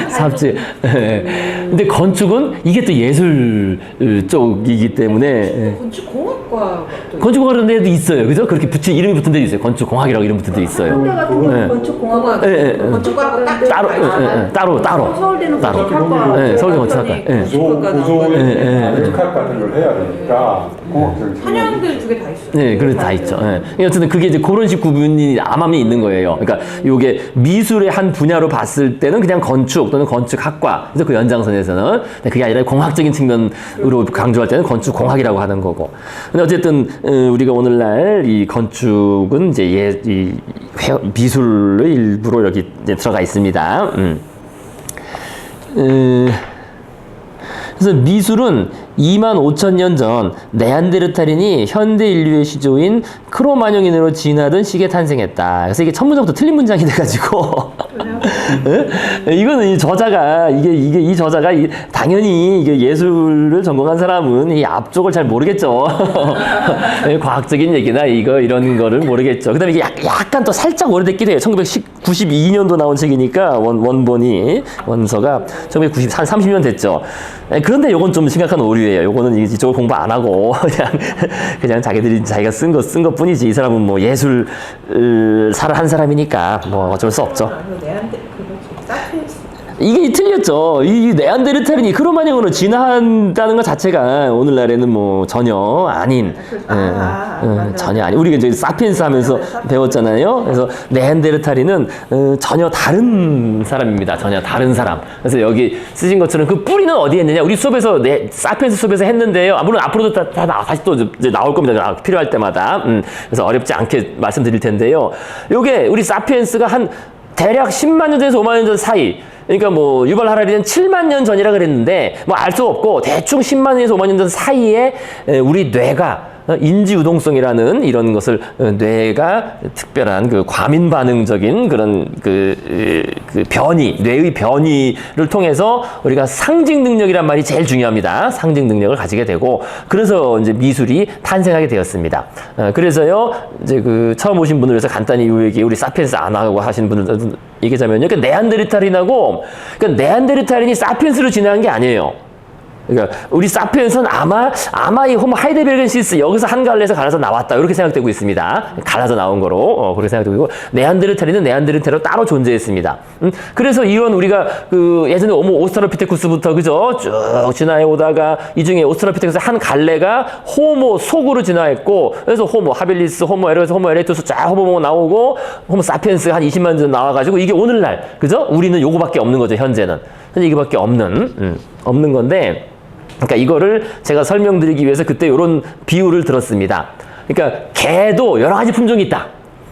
삽질. 근데 건축은 이게 또 예술 쪽이기 때문에. 건축공학과라는 데도 있어요. 그죠? 그렇게 이름이 붙은 데도 있어요. 건축공학이라고 이름 붙은 데 있어요. 서울대 같은 경우는 건축공학과. 건축과하고 따로. 서울대는 건축학과. 네, 서울대 건축학과. 구조의 건축학 같은 걸 해야 되니까. 한양대 두 개 다 있어요. 네, 그래서 다 있죠. 네. 어쨌든 그게 이제 그런 식 구분이 암암이 있는 거예요. 그러니까 요게 미술의 한 분야로 봤을 때는 그냥 건축 또는 건축학과. 그래서 그 연장선에서는 그게 아니라 공학적인 측면으로 강조할 때는 건축공학이라고 하는 거고. 근데 어쨌든 우리가 오늘날 이 건축은 이제 미술의 일부로 여기 이제 들어가 있습니다. 그래서 미술은 25,000년 전 네안데르탈인이 현대 인류의 시조인 크로마뇽인으로 진화하던 시기에 탄생했다. 그래서 이게 첫 문장부터 틀린 문장이 돼가지고 이거는 이 저자가 이 저자가 당연히 이게 예술을 전공한 사람은 이 앞쪽을 잘 모르겠죠. 과학적인 얘기나 이런 거를 모르겠죠. 그다음에 이게 약간 또 살짝 오래됐기도 해요. 1992년도 나온 책이니까 원서가 30년 됐죠. 그런데 요건 좀 심각한 오류예요. 요거는 이쪽을 공부 안 하고 그냥 자기가 쓴 것뿐이지 이 사람은 뭐 예술 사를 한 사람이니까 뭐 어쩔 수 없죠. 이게 틀렸죠. 이 네안데르탈인이 크로마뇽으로 진화한다는 것 자체가 오늘날에는 뭐 전혀 아닌, 전혀 아닌. 우리가 이제 사피엔스 하면서 배웠잖아요. 그래서 네안데르탈인은 전혀 다른 사람입니다. 전혀 다른 사람. 그래서 여기 쓰신 것처럼 그 뿌리는 어디에 있느냐? 우리 수업에서 사피엔스 수업에서 했는데요. 물론 앞으로도 다시 또 이제 나올 겁니다. 필요할 때마다. 그래서 어렵지 않게 말씀드릴 텐데요. 요게 우리 사피엔스가 한 대략 10만 년 전에서 5만 년 전 사이. 그러니까 뭐 유발 하라리는 7만 년 전이라 그랬는데 뭐 알 수 없고 대충 10만 년에서 5만 년 전 사이에 우리 뇌가 인지유동성이라는 이런 것을 뇌가 특별한 그 과민 반응적인 그런 그 변이, 뇌의 변이를 통해서 우리가 상징 능력이란 말이 제일 중요합니다. 상징 능력을 가지게 되고 그래서 이제 미술이 탄생하게 되었습니다. 그래서요 이제 그 처음 오신 분을 위해서 간단히 이 얘기 우리 사피엔스 안 하고 하신 분들 얘기하자면요, 그러니까 네안데르탈인하고 그러니까 네안데르탈인이 사피엔스로 진화한 게 아니에요. 그러니까 우리 사피엔스는 아마 이 호모 하이데베르겐시스 여기서 한 갈래에서 갈라서 나왔다 이렇게 생각되고 있습니다. 갈라서 나온 거로 그렇게 생각되고 있고 네안데르탈인은 네안데르탈로 따로 존재했습니다. 그래서 이런 우리가 그 예전에 호모 오스트랄로피테쿠스부터 그죠 쭉 진화해 오다가 이 중에 오스트랄로피테쿠스 한 갈래가 호모 속으로 진화했고 그래서 호모 하빌리스, 호모 에rectus, 호모 에렉투스 쫙 호모 나오고 호모 사피엔스 한 20만 년 전 나와가지고 이게 오늘날 그죠 우리는 요거밖에 없는 거죠. 현재 이거밖에 없는 건데. 그러니까 이거를 제가 설명드리기 위해서 그때 이런 비유를 들었습니다. 그러니까 개도 여러 가지 품종이 있다.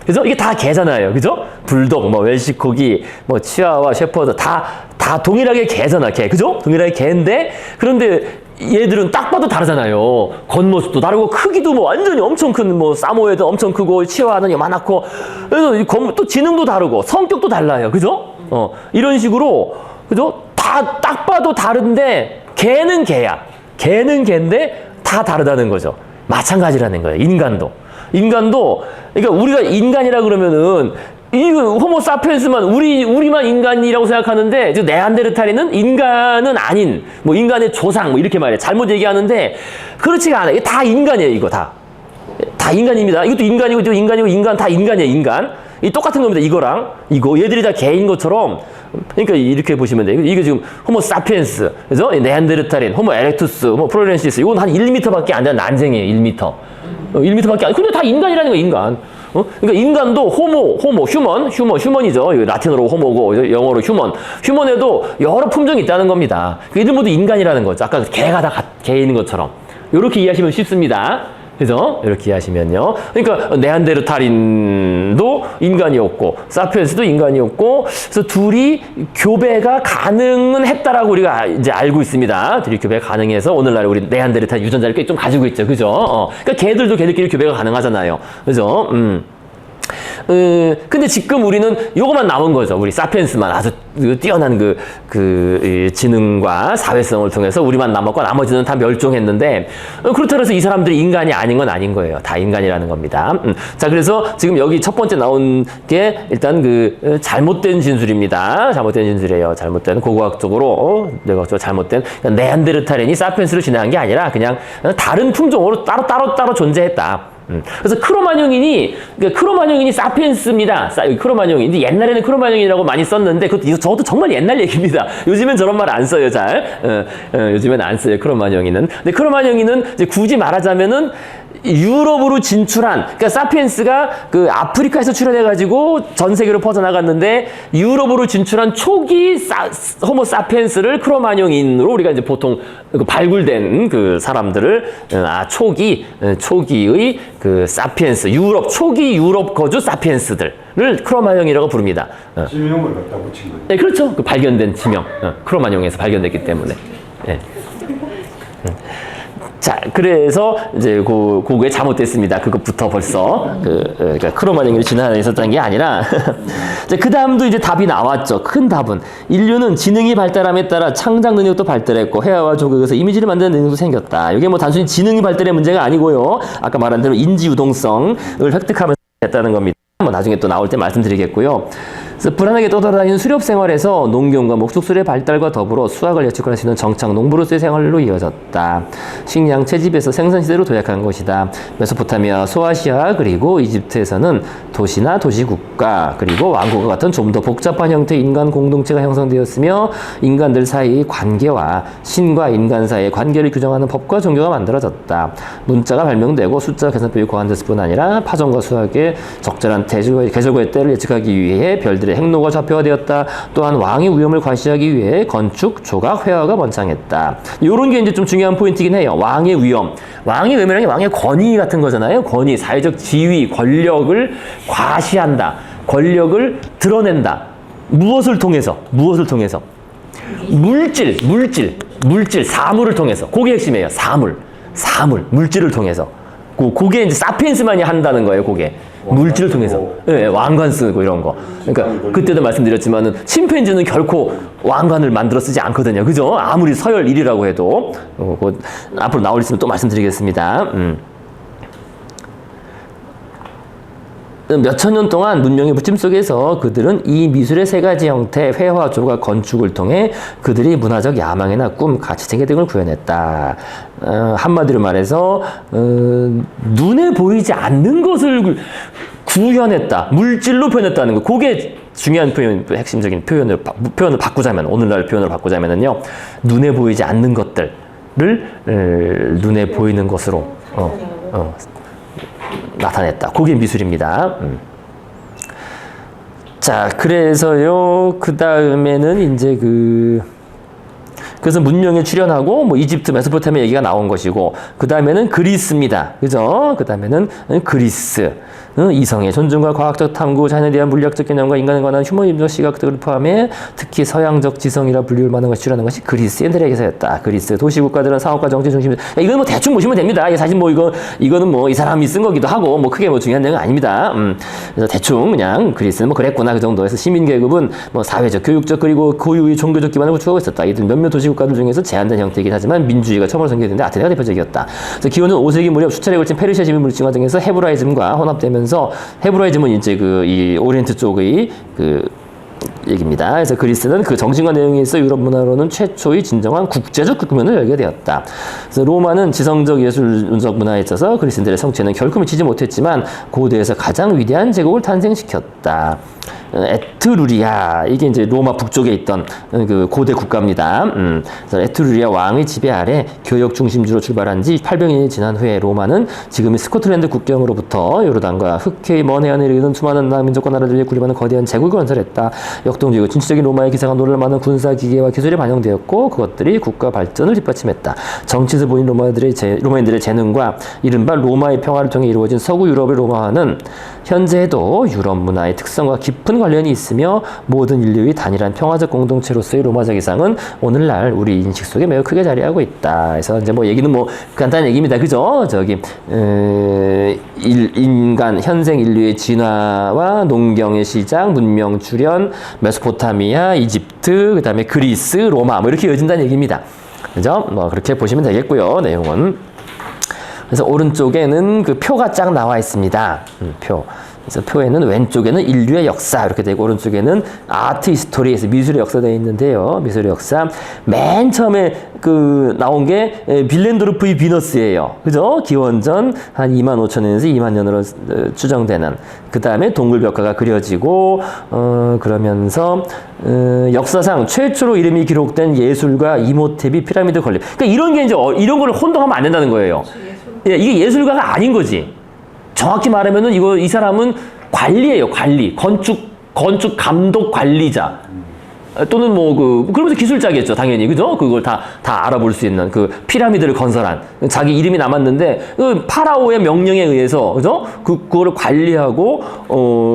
그죠? 이게 다 개잖아요. 그죠? 불독, 뭐 웰시코기, 뭐 치와와, 셰퍼드 다 동일하게 개잖아. 개. 그죠? 동일하게 개인데 그런데 얘들은 딱 봐도 다르잖아요. 겉모습도 다르고 크기도 뭐 완전히 엄청 큰 뭐 사모예드 엄청 크고 치와는 요만하고 그래서 또 지능도 다르고 성격도 달라요. 그죠? 이런 식으로 그죠? 다 딱 봐도 다른데 개는 개야. 개는 개인데 다 다르다는 거죠. 마찬가지라는 거예요. 인간도 그러니까 우리가 인간이라 그러면은 이 호모 사피엔스만 우리만 인간이라고 생각하는데 네안데르탈인은 인간은 아닌 뭐 인간의 조상 뭐 이렇게 말해. 잘못 얘기하는데 그렇지가 않아요. 이게 다 인간이에요. 이거 다 인간입니다. 이것도 인간이고 인간 다 인간이에요. 인간. 이 똑같은 겁니다. 이거랑 이거 얘들이 다 개인 것처럼 그러니까 이렇게 보시면 돼요. 이게 지금 호모 사피엔스 그래서 네안데르탈인, 호모 에렉투스, 호모 프로렌시스 이건 한 1m밖에 안 되는 난쟁이에요. 1m. 1m밖에 안 돼. 근데 다 인간이라는 거예요. 인간. 그러니까 인간도 휴먼이죠. 라틴어로 호모고 영어로 휴먼에도 여러 품종이 있다는 겁니다. 이들 모두 인간이라는 거죠. 아까 개가 다 개인 것처럼 이렇게 이해하시면 쉽습니다. 그죠? 이렇게 이해하시면요. 그러니까 네안데르탈인도 인간이었고 사피엔스도 인간이었고 그래서 둘이 교배가 가능은 했다라고 우리가 이제 알고 있습니다. 둘이 교배가 가능해서 오늘날 우리 네안데르탈 유전자를 꽤 좀 가지고 있죠. 그죠? 그러니까 걔들도 걔들끼리 교배가 가능하잖아요. 그죠? 근데 지금 우리는 요거만 남은 거죠. 우리 사피엔스만 아주 뛰어난 그 지능과 사회성을 통해서 우리만 남았고 나머지는 다 멸종했는데 그렇다고 해서 이 사람들이 인간이 아닌 건 아닌 거예요. 다 인간이라는 겁니다. 자, 그래서 지금 여기 첫 번째 나온 게 일단 그 잘못된 진술입니다. 잘못된 진술이에요. 잘못된 고고학적으로 뇌과학적으로 잘못된 네안데르탈인이 사피엔스로 진화한 게 아니라 그냥 다른 품종으로 따로 존재했다. 그래서 크로마뇽인이 사피엔스입니다. 크로마뇽인. 근데 옛날에는 크로마뇽인이라고 많이 썼는데 저도 정말 옛날 얘기입니다. 요즘엔 저런 말 안 써요, 잘. 요즘엔 안 써요, 크로마뇽인은. 근데 크로마뇽인은 이제 굳이 말하자면은 유럽으로 진출한, 그러니까 사피엔스가 그 아프리카에서 출현해가지고 전 세계로 퍼져나갔는데 유럽으로 진출한 초기 호모 사피엔스를 크로마뇽인으로 우리가 이제 보통 발굴된 그 사람들을 초기의 그 사피엔스, 초기 유럽 거주 사피엔스들을 크로마뇽이라고 부릅니다. 지명을 갖다 붙인 거예요. 네, 그렇죠. 그 발견된 지명. 크로마뇽에서 발견됐기 때문에. 네. 자, 그래서 이제 그게 잘못됐습니다. 그것부터 벌써 그러니까 크로마뇽이 진화에 있었던 게 아니라 그 다음도 이제 답이 나왔죠. 큰 답은 인류는 지능이 발달함에 따라 창작 능력도 발달했고 회화와 조각에서 이미지를 만드는 능력도 생겼다. 이게 뭐 단순히 지능이 발달의 문제가 아니고요. 아까 말한 대로 인지 유동성을 획득하면서 했다는 겁니다. 뭐 나중에 또 나올 때 말씀드리겠고요. 그래서 불안하게 떠돌아다니는 수렵 생활에서 농경과 목축술의 발달과 더불어 수확을 예측할 수 있는 정착 농부로서의 생활로 이어졌다. 식량 채집에서 생산 시대로 도약한 것이다. 메소포타미아, 소아시아 그리고 이집트에서는 도시나 도시국가 그리고 왕국과 같은 좀 더 복잡한 형태의 인간 공동체가 형성되었으며 인간들 사이의 관계와 신과 인간 사이의 관계를 규정하는 법과 종교가 만들어졌다. 문자가 발명되고 숫자 계산법이 고안됐을 뿐 아니라 파종과 수확의 적절한 계절과의 때를 예측하기 위해 별들의 행로가 좌표화되었다. 또한 왕의 위엄을 과시하기 위해 건축, 조각, 회화가 번창했다. 이런 게 이제 좀 중요한 포인트이긴 해요. 왕의 위엄. 왕의 위엄이라는 게 왕의 권위 같은 거잖아요. 권위, 사회적 지위, 권력을 과시한다. 권력을 드러낸다. 무엇을 통해서? 무엇을 통해서? 물질, 사물을 통해서. 그게 핵심이에요. 사물, 물질을 통해서. 그게 이제 사피엔스만이 한다는 거예요. 그게. 물질을 통해서. 예, 왕관 쓰고 이런 거. 그러니까 그때도 말씀드렸지만은 침팬지는 결코 왕관을 만들어 쓰지 않거든요. 그죠? 아무리 서열 1위라고 해도. 앞으로 나올 있으면 또 말씀드리겠습니다. 몇천 년 동안 문명의 부침 속에서 그들은 이 미술의 세 가지 형태, 회화, 조각, 건축을 통해 그들이 문화적 야망이나 꿈, 가치체계 등을 구현했다. 한마디로 말해서 눈에 보이지 않는 것을 구현했다. 물질로 표현했다는 거. 그게 중요한 표현, 핵심적인 표현을 바꾸자면, 오늘날 표현을 바꾸자면은요, 눈에 보이지 않는 것들을 눈에 보이는 것으로 나타냈다. 그게 미술입니다. 자, 그래서요, 그 다음에는 이제 그래서 문명에 출현하고, 뭐, 이집트, 메소포타미아 얘기가 나온 것이고, 그 다음에는 그리스입니다. 그죠? 그 다음에는 그리스. 이성의 존중과 과학적 탐구, 자연에 대한 물리학적 개념과 인간에 관한 휴머니즘적 시각 등을 포함해 특히 서양적 지성이라 불리울 만한 것이 출현한 것이 그리스 옛날의 기사였다. 그리스 도시국가들은 상업과 정치 중심. 이건 뭐 대충 보시면 됩니다. 사실 뭐 이거는 뭐 이 사람이 쓴 거기도 하고 뭐 크게 뭐 중요한 내용은 아닙니다. 그래서 대충 그냥 그리스는 뭐 그랬구나 그 정도에서 시민 계급은 뭐 사회적, 교육적 그리고 고유의 종교적 기반을 구축하고 있었다. 이들 몇몇 도시국가들 중에서 제한된 형태이긴 하지만 민주주의가 처음으로 성립됐는데 아테네가 대표적이었다. 그래서 기원은 5세기 무렵 수차례 걸친 페르시아 지민 물질화 등에서 헤브라이즘과 혼합되면서 헤브라이즘은 이제 이 오리엔트 쪽의 얘기입니다. 그래서 그리스는 그 정신과 내용에 있어 유럽 문화로는 최초의 진정한 국제적 국면을 열게 되었다. 그래서 로마는 지성적 예술적 문화에 있어서 그리스인들의 성취는 결코 미치지 못했지만 고대에서 가장 위대한 제국을 탄생시켰다. 에트루리아, 이게 이제 로마 북쪽에 있던 그 고대 국가입니다. 그래서 에트루리아 왕의 지배 아래 교역 중심주로 출발한 지 800년이 지난 후에 로마는 지금의 스코틀랜드 국경으로부터 요르단과 흑해의 먼 해안에 이르는 수많은 남민족과 나라들이 군림하는 거대한 제국을 건설했다. 역동적이고 진취적인 로마의 기사가 놀랄만한 군사 기계와 기술이 반영되었고 그것들이 국가 발전을 뒷받침했다. 정치에서 보인 로마인들의 재능과 이른바 로마의 평화를 통해 이루어진 서구 유럽의 로마화는 현재에도 유럽 문화의 특성과 깊은 관련이 있으며 모든 인류의 단일한 평화적 공동체로서의 로마적 이상은 오늘날 우리 인식 속에 매우 크게 자리하고 있다. 그래서 이제 뭐 얘기는 뭐 간단한 얘기입니다. 그죠? 인간 현생 인류의 진화와 농경의 시작, 문명 출현, 메소포타미아, 이집트, 그다음에 그리스, 로마 뭐 이렇게 이어진다는 얘기입니다. 그죠? 뭐 그렇게 보시면 되겠고요. 내용은. 그래서 오른쪽에는 그 표가 쫙 나와 있습니다. 표. 그래서 표에는 왼쪽에는 인류의 역사 이렇게 되고 오른쪽에는 아트 히스토리에서 미술의 역사 되어 있는데요. 미술의 역사 맨 처음에 나온 게 빌렌도르프의 비너스예요. 그죠? 기원전 한 25,000년에서 20,000년으로 추정되는. 그 다음에 동굴벽화가 그려지고 그러면서 역사상 최초로 이름이 기록된 예술가 이모테비 피라미드 건립. 그러니까 이런 게 이제 이런 거를 혼동하면 안 된다는 거예요. 예, 이게 예술가가 아닌 거지. 정확히 말하면은 이 사람은 관리예요, 관리. 건축 감독 관리자. 또는 뭐 그러면서 기술자겠죠, 당연히. 그죠? 그걸 다 알아볼 수 있는 그 피라미드를 건설한 자기 이름이 남았는데 그 파라오의 명령에 의해서 그죠? 그거를 관리하고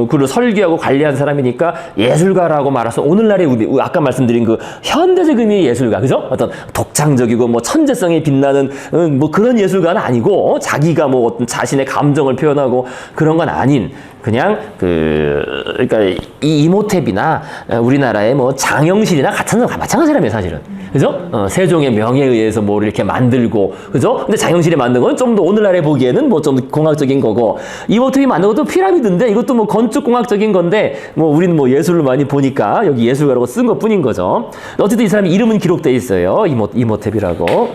그걸 설계하고 관리한 사람이니까 예술가라고 말해서 오늘날의 우리 아까 말씀드린 그 현대적 의미의 예술가, 그죠? 어떤 독창적이고 뭐 천재성이 빛나는 뭐 그런 예술가는 아니고 자기가 뭐 어떤 자신의 감정을 표현하고 그런 건 아닌 그냥 그러니까 이 이모탭이나 우리나라의 뭐 장영실이나 같은 마찬가지라며 사실은. 그죠? 세종의 명에 의해서 뭐 이렇게 만들고, 그죠? 근데 장영실이 만든 건 좀 더 오늘날에 보기에는 뭐 좀 공학적인 거고, 이모탭이 만든 것도 피라미드인데 이것도 뭐 건축공학적인 건데, 뭐 우리는 뭐 예술을 많이 보니까 여기 예술가라고 쓴 것 뿐인 거죠. 어쨌든 이 사람의 이름은 기록돼 있어요. 이모탭이라고.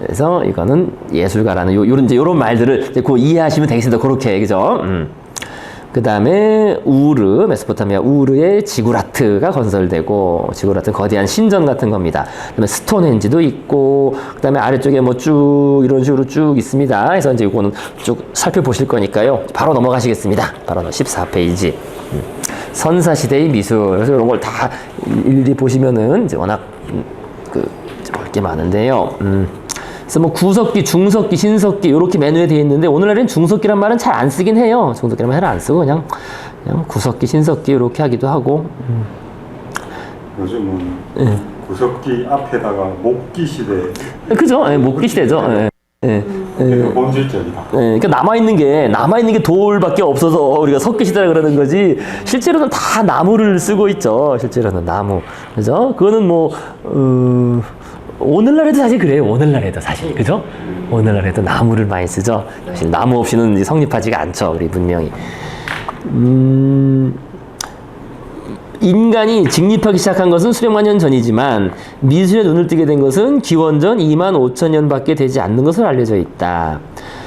그래서 이거는 예술가라는 요런 말들을 이제 이해하시면 되겠습니다. 그렇게, 그죠? 그 다음에 우르, 메소포타미아 우르의 지구라트가 건설되고, 지구라트는 거대한 신전 같은 겁니다. 그 다음에 스톤헨지도 있고, 그 다음에 아래쪽에 뭐 쭉 이런 식으로 쭉 있습니다. 그래서 이제 이거는 쭉 살펴보실 거니까요. 바로 넘어가시겠습니다. 바로 14페이지. 선사시대의 미술. 그래서 이런 걸 다 일일이 보시면은 이제 워낙 볼 게 많은데요. 그래서 뭐 구석기, 중석기, 신석기 이렇게 메뉴에 되어 있는데 오늘날엔 중석기란 말은 잘 안 쓰긴 해요. 중석기란 말은 안 쓰고 그냥 구석기, 신석기 이렇게 하기도 하고. 요즘은 구석기 앞에다가 목기 시대. 그죠? 예, 목기 시대죠. 예. 본질적이다. 그러니까 남아있는 게 돌밖에 없어서 우리가 석기 시대라 그러는 거지, 실제로는 다 나무를 쓰고 있죠. 실제로는 나무. 그죠? 그거는 뭐, 오늘날에도 사실 그래요. 오늘날에도 사실. 그죠? 오늘날에도 나무를 많이 쓰죠. 사실 나무 없이는 이제 성립하지가 않죠. 우리 문명이. 인간이 직립하기 시작한 것은 수백만 년 전이지만 미술에 눈을 뜨게 된 것은 기원전 2만 5천 년밖에 되지 않는 것으로 알려져 있다.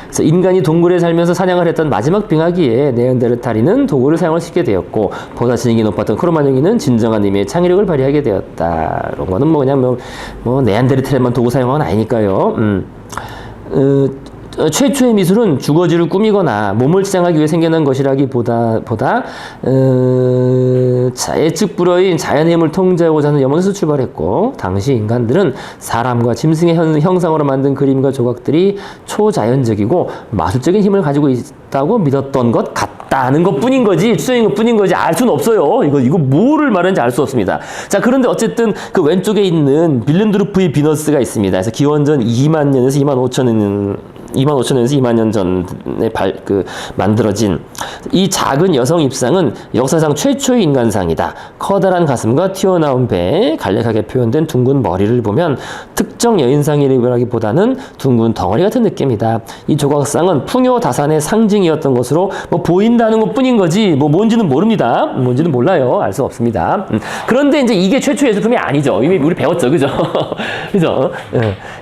그래서 인간이 동굴에 살면서 사냥을 했던 마지막 빙하기에 네안데르탈인은 도구를 사용을 쉽게 되었고, 보다 지능이 높았던 크로마뇽인은 진정한 의미의 창의력을 발휘하게 되었다. 이런 거는 뭐 그냥 뭐 네안데르탈만 도구 사용한 건 아니니까요. 최초의 미술은 주거지를 꾸미거나 몸을 치장하기 위해 생겨난 것이라기보다 예측 불허인 자연의 힘을 통제하고자 하는 염원에서 출발했고, 당시 인간들은 사람과 짐승의 형상으로 만든 그림과 조각들이 초자연적이고 마술적인 힘을 가지고 있다고 믿었던 것 같다는 것 뿐인 거지, 추정인 것 뿐인 거지 알 수는 없어요. 이거 뭐를 말하는지 알 수 없습니다. 자, 그런데 어쨌든 그 왼쪽에 있는 빌렌드루프의 비너스가 있습니다. 그래서 기원전 2만 년에서 2만 5천년에서 2만 년 전에 만들어진 이 작은 여성 입상은 역사상 최초의 인간상이다. 커다란 가슴과 튀어나온 배, 간략하게 표현된 둥근 머리를 보면 특정 여인상이라기보다는 둥근 덩어리 같은 느낌이다. 이 조각상은 풍요다산의 상징이었던 것으로 뭐 보인다는 것 뿐인 거지 뭐 뭔지는 모릅니다. 뭔지는 몰라요. 알 수 없습니다. 그런데 이제 이게 최초 예술품이 아니죠. 이미 우리 배웠죠. 그죠? 그죠?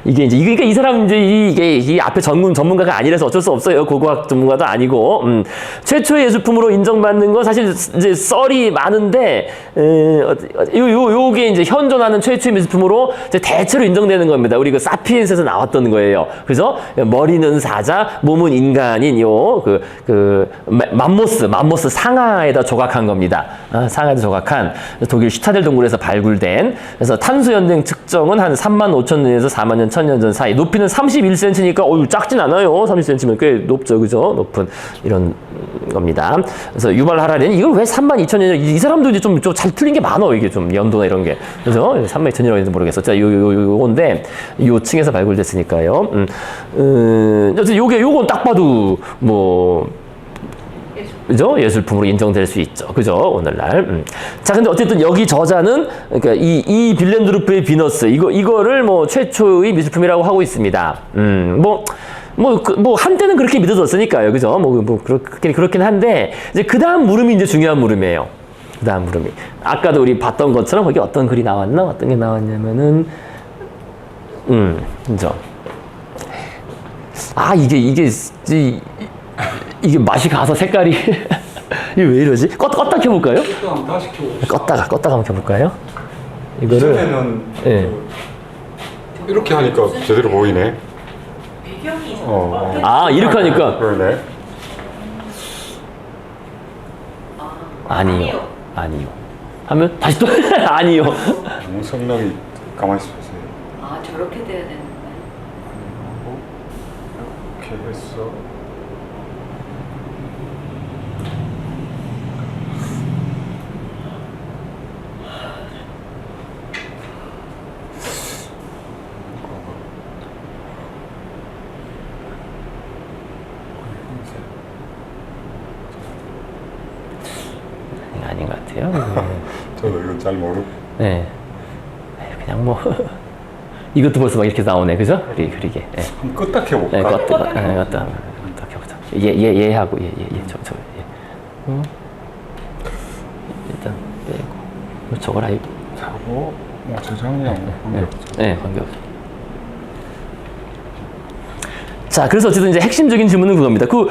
이게 이제 그러니까 이 사람 이제 이게 앞에 전문가가 아니라서 어쩔 수 없어요. 고고학 전문가도 아니고. 최초의 예술품으로 인정받는 건 사실 이제 썰이 많은데, 요게 이제 현존하는 최초의 예술품으로 이제 대체로 인정되는 겁니다. 우리 그 사피엔스에서 나왔던 거예요. 그래서 머리는 사자, 몸은 인간인 맘모스 상아에다 조각한 겁니다. 상아에다 조각한 독일 슈타델 동굴에서 발굴된. 그래서 탄소 연등 측정은 한 3만 5천 년에서 4만 년, 1000년 전 사이. 높이는 31cm니까 작진 않아요. 30cm면 꽤 높죠. 그죠? 높은 이런 겁니다. 그래서 유발 하라리는 이걸 왜 3만 2천 년, 이 사람도 이제 좀 잘 틀린 게 많아. 이게 좀 연도나 이런 게. 그죠? 3만 2천 년이라고 해서 모르겠어. 자, 요건데 요 층에서 발굴됐으니까요. 요건 딱 봐도 뭐 그죠? 예술품으로 인정될 수 있죠. 그죠? 오늘날. 자, 근데 어쨌든 여기 저자는, 그러니까 이 빌렌드루프의 비너스, 이거를 뭐 최초의 미술품이라고 하고 있습니다. 한때는 그렇게 믿어졌으니까요. 그죠? 그렇긴 한데, 이제 그 다음 물음이 이제 중요한 물음이에요. 그 다음 물음이. 아까도 우리 봤던 것처럼 거기 어떤 글이 나왔나? 어떤 게 나왔냐면은, 그죠? 이게 맛이 가서 색깔이 이게 왜 이러지? 껐다 켜볼까요? 껐다가 한번 켜볼까요? 이거를 이전에는 이렇게 하니까 제대로 보이네. 배경이 이렇게 하니까 그러네. 아니요. 하면 다시 또 아니요. 너무 성능이 가만히 있어 보세요. 아 저렇게 돼야 되는데. 이렇게 해서 아닌 것 같아요. 저도 이건 잘 모르고 네. 그냥 뭐 이것도 벌써 막 이렇게 나오네, 그죠? 그리게. 네. 한번 껐다 켜볼까? 네, 껐다 켜보자. 얘하고 저. 일단 빼고 저걸 아이고. 하고 저장량 네, 관계없어. 자, 그래서 어쨌든 이제 핵심적인 질문은 그겁니다. 그럼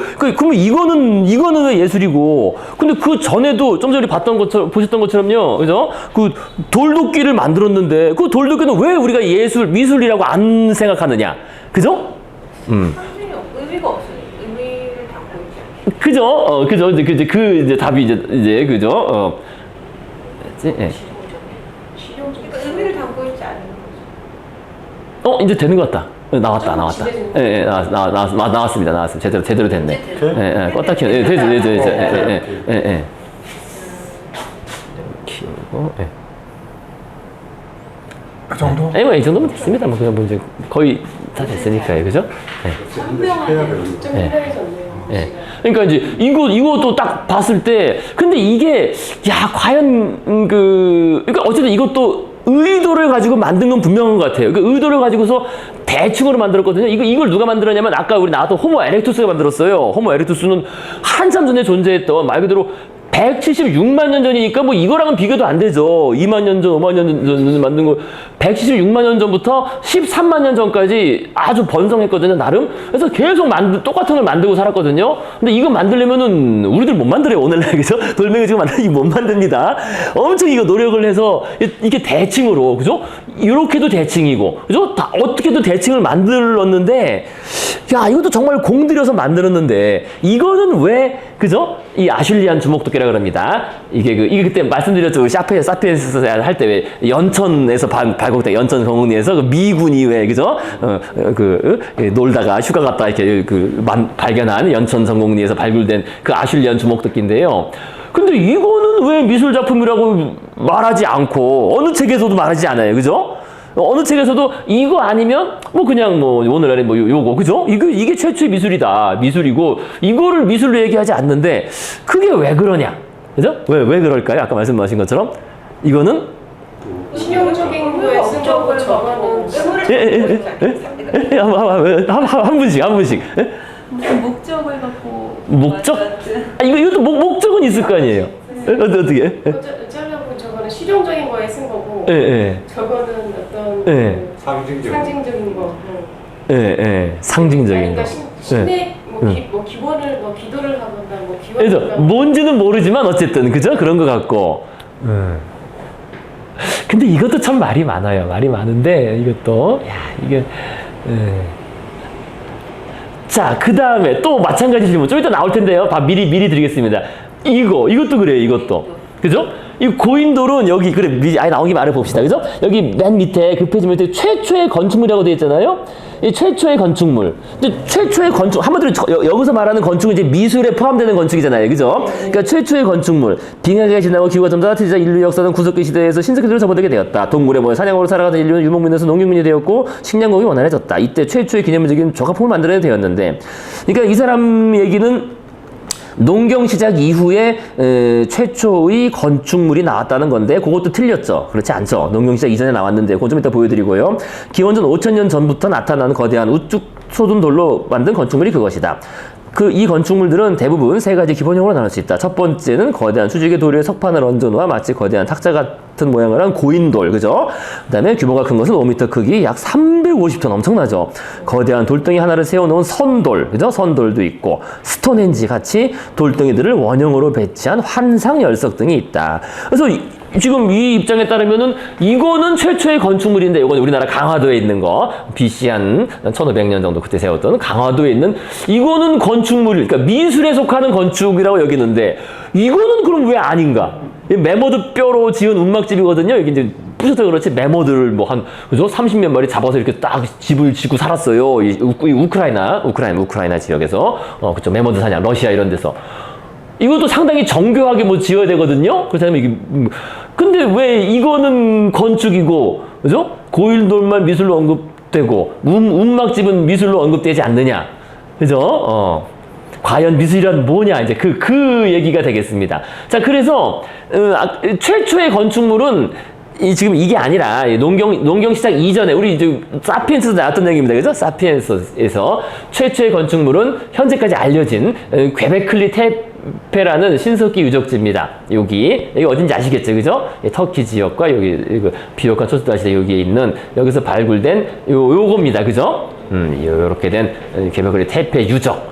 이거는 왜 예술이고, 근데 그 전에도 좀 전에 보셨던 것처럼요, 그죠? 그 돌도끼를 만들었는데, 그 돌도끼는 왜 우리가 미술이라고 안 생각하느냐, 그죠? 상징이 의미가 없어요. 의미를 담고 있지. 그죠? 그죠? 이제 답이 이제 그죠? 예. 그러니까 의미를 담고 있지 않은 거죠. 이제 되는 것 같다. 나왔다. 예, 나왔습니다. 제대로 됐네. 예, 껐다 키워. 예, 되죠. 예. 키우고, 예. 그 정도? 뭐, 이 정도면 됐습니다. 뭐, 그냥 뭐 이제 거의 다 됐으니까요. 그죠? 해야 되는데 예. 그러니까 이제 이것도 딱 봤을 때, 근데 이게, 과연 그러니까 어쨌든 이것도 의도를 가지고 만든 건 분명한 것 같아요. 그 의도를 가지고서 대충으로 만들었거든요. 이걸 누가 만들었냐면 아까 우리 나왔던 호모 에렉투스가 만들었어요. 호모 에렉투스는 한참 전에 존재했던 말 그대로 176만 년 전이니까 뭐 이거랑은 비교도 안 되죠. 2만 년 전, 5만 년 전 만든 거 176만 년 전부터 13만 년 전까지 아주 번성했거든요, 나름. 그래서 계속 똑같은 걸 만들고 살았거든요. 근데 이거 만들려면은 우리들 못 만들어요, 오늘날. 그죠? 돌멩이 지금 만들기 못 만듭니다. 엄청 이거 노력을 해서 이게 대칭으로, 그죠? 이렇게도 대칭이고, 그죠? 다 어떻게도 대칭을 만들었는데, 이것도 정말 공들여서 만들었는데, 이거는 왜, 그죠? 이 아슐리안 주목도끼라 그럽니다. 이게 그때 말씀드렸죠. 사피엔스 할 때 왜 연천에서 발굴된 연천 성운리에서 그 미군이 왜, 그죠? 놀다가 휴가 갔다 이렇게 발견한 연천 성공리에서 발굴된 그 아슐리안 주목도끼인데요. 근데 이거는 왜 미술 작품이라고 말하지 않고 어느 책에서도 말하지 않아요. 그죠? 어느 책에서도 이거 아니면 뭐 그냥 뭐 오늘날에 뭐 요거, 그죠? 이게 최초의 미술이고 이거를 미술로 얘기하지 않는데 그게 왜 그러냐? 그죠? 왜 그럴까요? 아까 말씀하신 것처럼 이거는 실용적인 거에 쓴 거고 저거는 한 분씩. 무슨 목적을 갖고 목적? 이것도 목적은 있을 거 아니에요. 어떻게? 어쩌려고 저거는 실용적인 거에 쓴 거고 저거는 어떤 상징적인 거. 상징적인 거. 그러니까 신의 뭐 기본을 뭐 기도를 하거나 뭐 그래서 기원을 뭔지는 모르지만 어쨌든 그죠? 그런 것 같고. 근데 이것도 참 말이 많아요. 말이 많은데 이것도 이게. 자, 그 다음에 또 마찬가지 질문 좀 이따 나올 텐데요. 미리 드리겠습니다. 이것도 그래요. 이것도. 그죠? 이 고인돌은 여기 아예 나온 김에 말해 봅시다. 그죠? 여기 맨 밑에 그 페이지 밑에 최초의 건축물이라고 되어 있잖아요. 이 최초의 건축물. 근데 최초의 건축 한마디로 여기서 말하는 건축은 이제 미술에 포함되는 건축이잖아요. 그죠? 그러니까 최초의 건축물. 빙하게 지나고 기후가 점차 트이자 인류 역사는 구석기 시대에서 신석기들로 접어들게 되었다. 동물의 모여 사냥으로 살아가던 인류는 유목민에서 농경민이 되었고 식량공이 원활해졌다. 이때 최초의 기념적인 적합품을 만들어야 되었는데, 그러니까 이 사람 얘기는 농경 시작 이후에 최초의 건축물이 나왔다는 건데 그것도 틀렸죠. 그렇지 않죠. 농경 시작 이전에 나왔는데 그건 좀 이따 보여드리고요. 기원전 5,000년 전부터 나타나는 거대한 우뚝 솟은 돌로 만든 건축물이 그것이다. 이 건축물들은 대부분 세 가지 기본형으로 나눌 수 있다. 첫 번째는 거대한 수직의 돌 위에 석판을 얹어놓아 마치 거대한 탁자 같은 모양을 한 고인돌, 그죠? 그 다음에 규모가 큰 것은 5m 크기, 약 350톤, 엄청나죠? 거대한 돌덩이 하나를 세워놓은 선돌, 그죠? 선돌도 있고, 스톤헨지 같이 돌덩이들을 원형으로 배치한 환상 열석 등이 있다. 그래서 지금 이 입장에 따르면은 이거는 최초의 건축물인데 이건 우리나라 강화도에 있는 거 BC 한 1500년 정도 그때 세웠던 강화도에 있는 이거는 건축물, 그러니까 미술에 속하는 건축이라고 여기는데 이거는 그럼 왜 아닌가? 이 매머드 뼈로 지은 운막집이거든요. 이게 이제 부셔서 그렇지 매머드를 뭐 한 그죠? 30몇 마리 잡아서 이렇게 딱 집을 짓고 살았어요. 이 우크라이나 지역에서 그쪽 매머드 사냥 러시아 이런 데서. 이것도 상당히 정교하게 뭐 지어야 되거든요. 그렇다면 이게 근데 왜 이거는 건축이고 그죠? 고인돌만 미술로 언급되고 운막집은 미술로 언급되지 않느냐, 그죠? 과연 미술이란 뭐냐 이제 그 얘기가 되겠습니다. 자, 그래서 최초의 건축물은 지금 이게 아니라 농경 시작 이전에 우리 이제 사피엔스에서 나왔던 얘기입니다. 그죠? 사피엔스에서 최초의 건축물은 현재까지 알려진 괴베클리 테페라는 신석기 유적지입니다. 여기 어딘지 아시겠죠? 그죠? 터키 지역과 여기 비옥한 초스도 아시죠? 여기에 있는 여기서 발굴된 요겁니다. 그죠? 요렇게 된 괴베클리 테페 유적.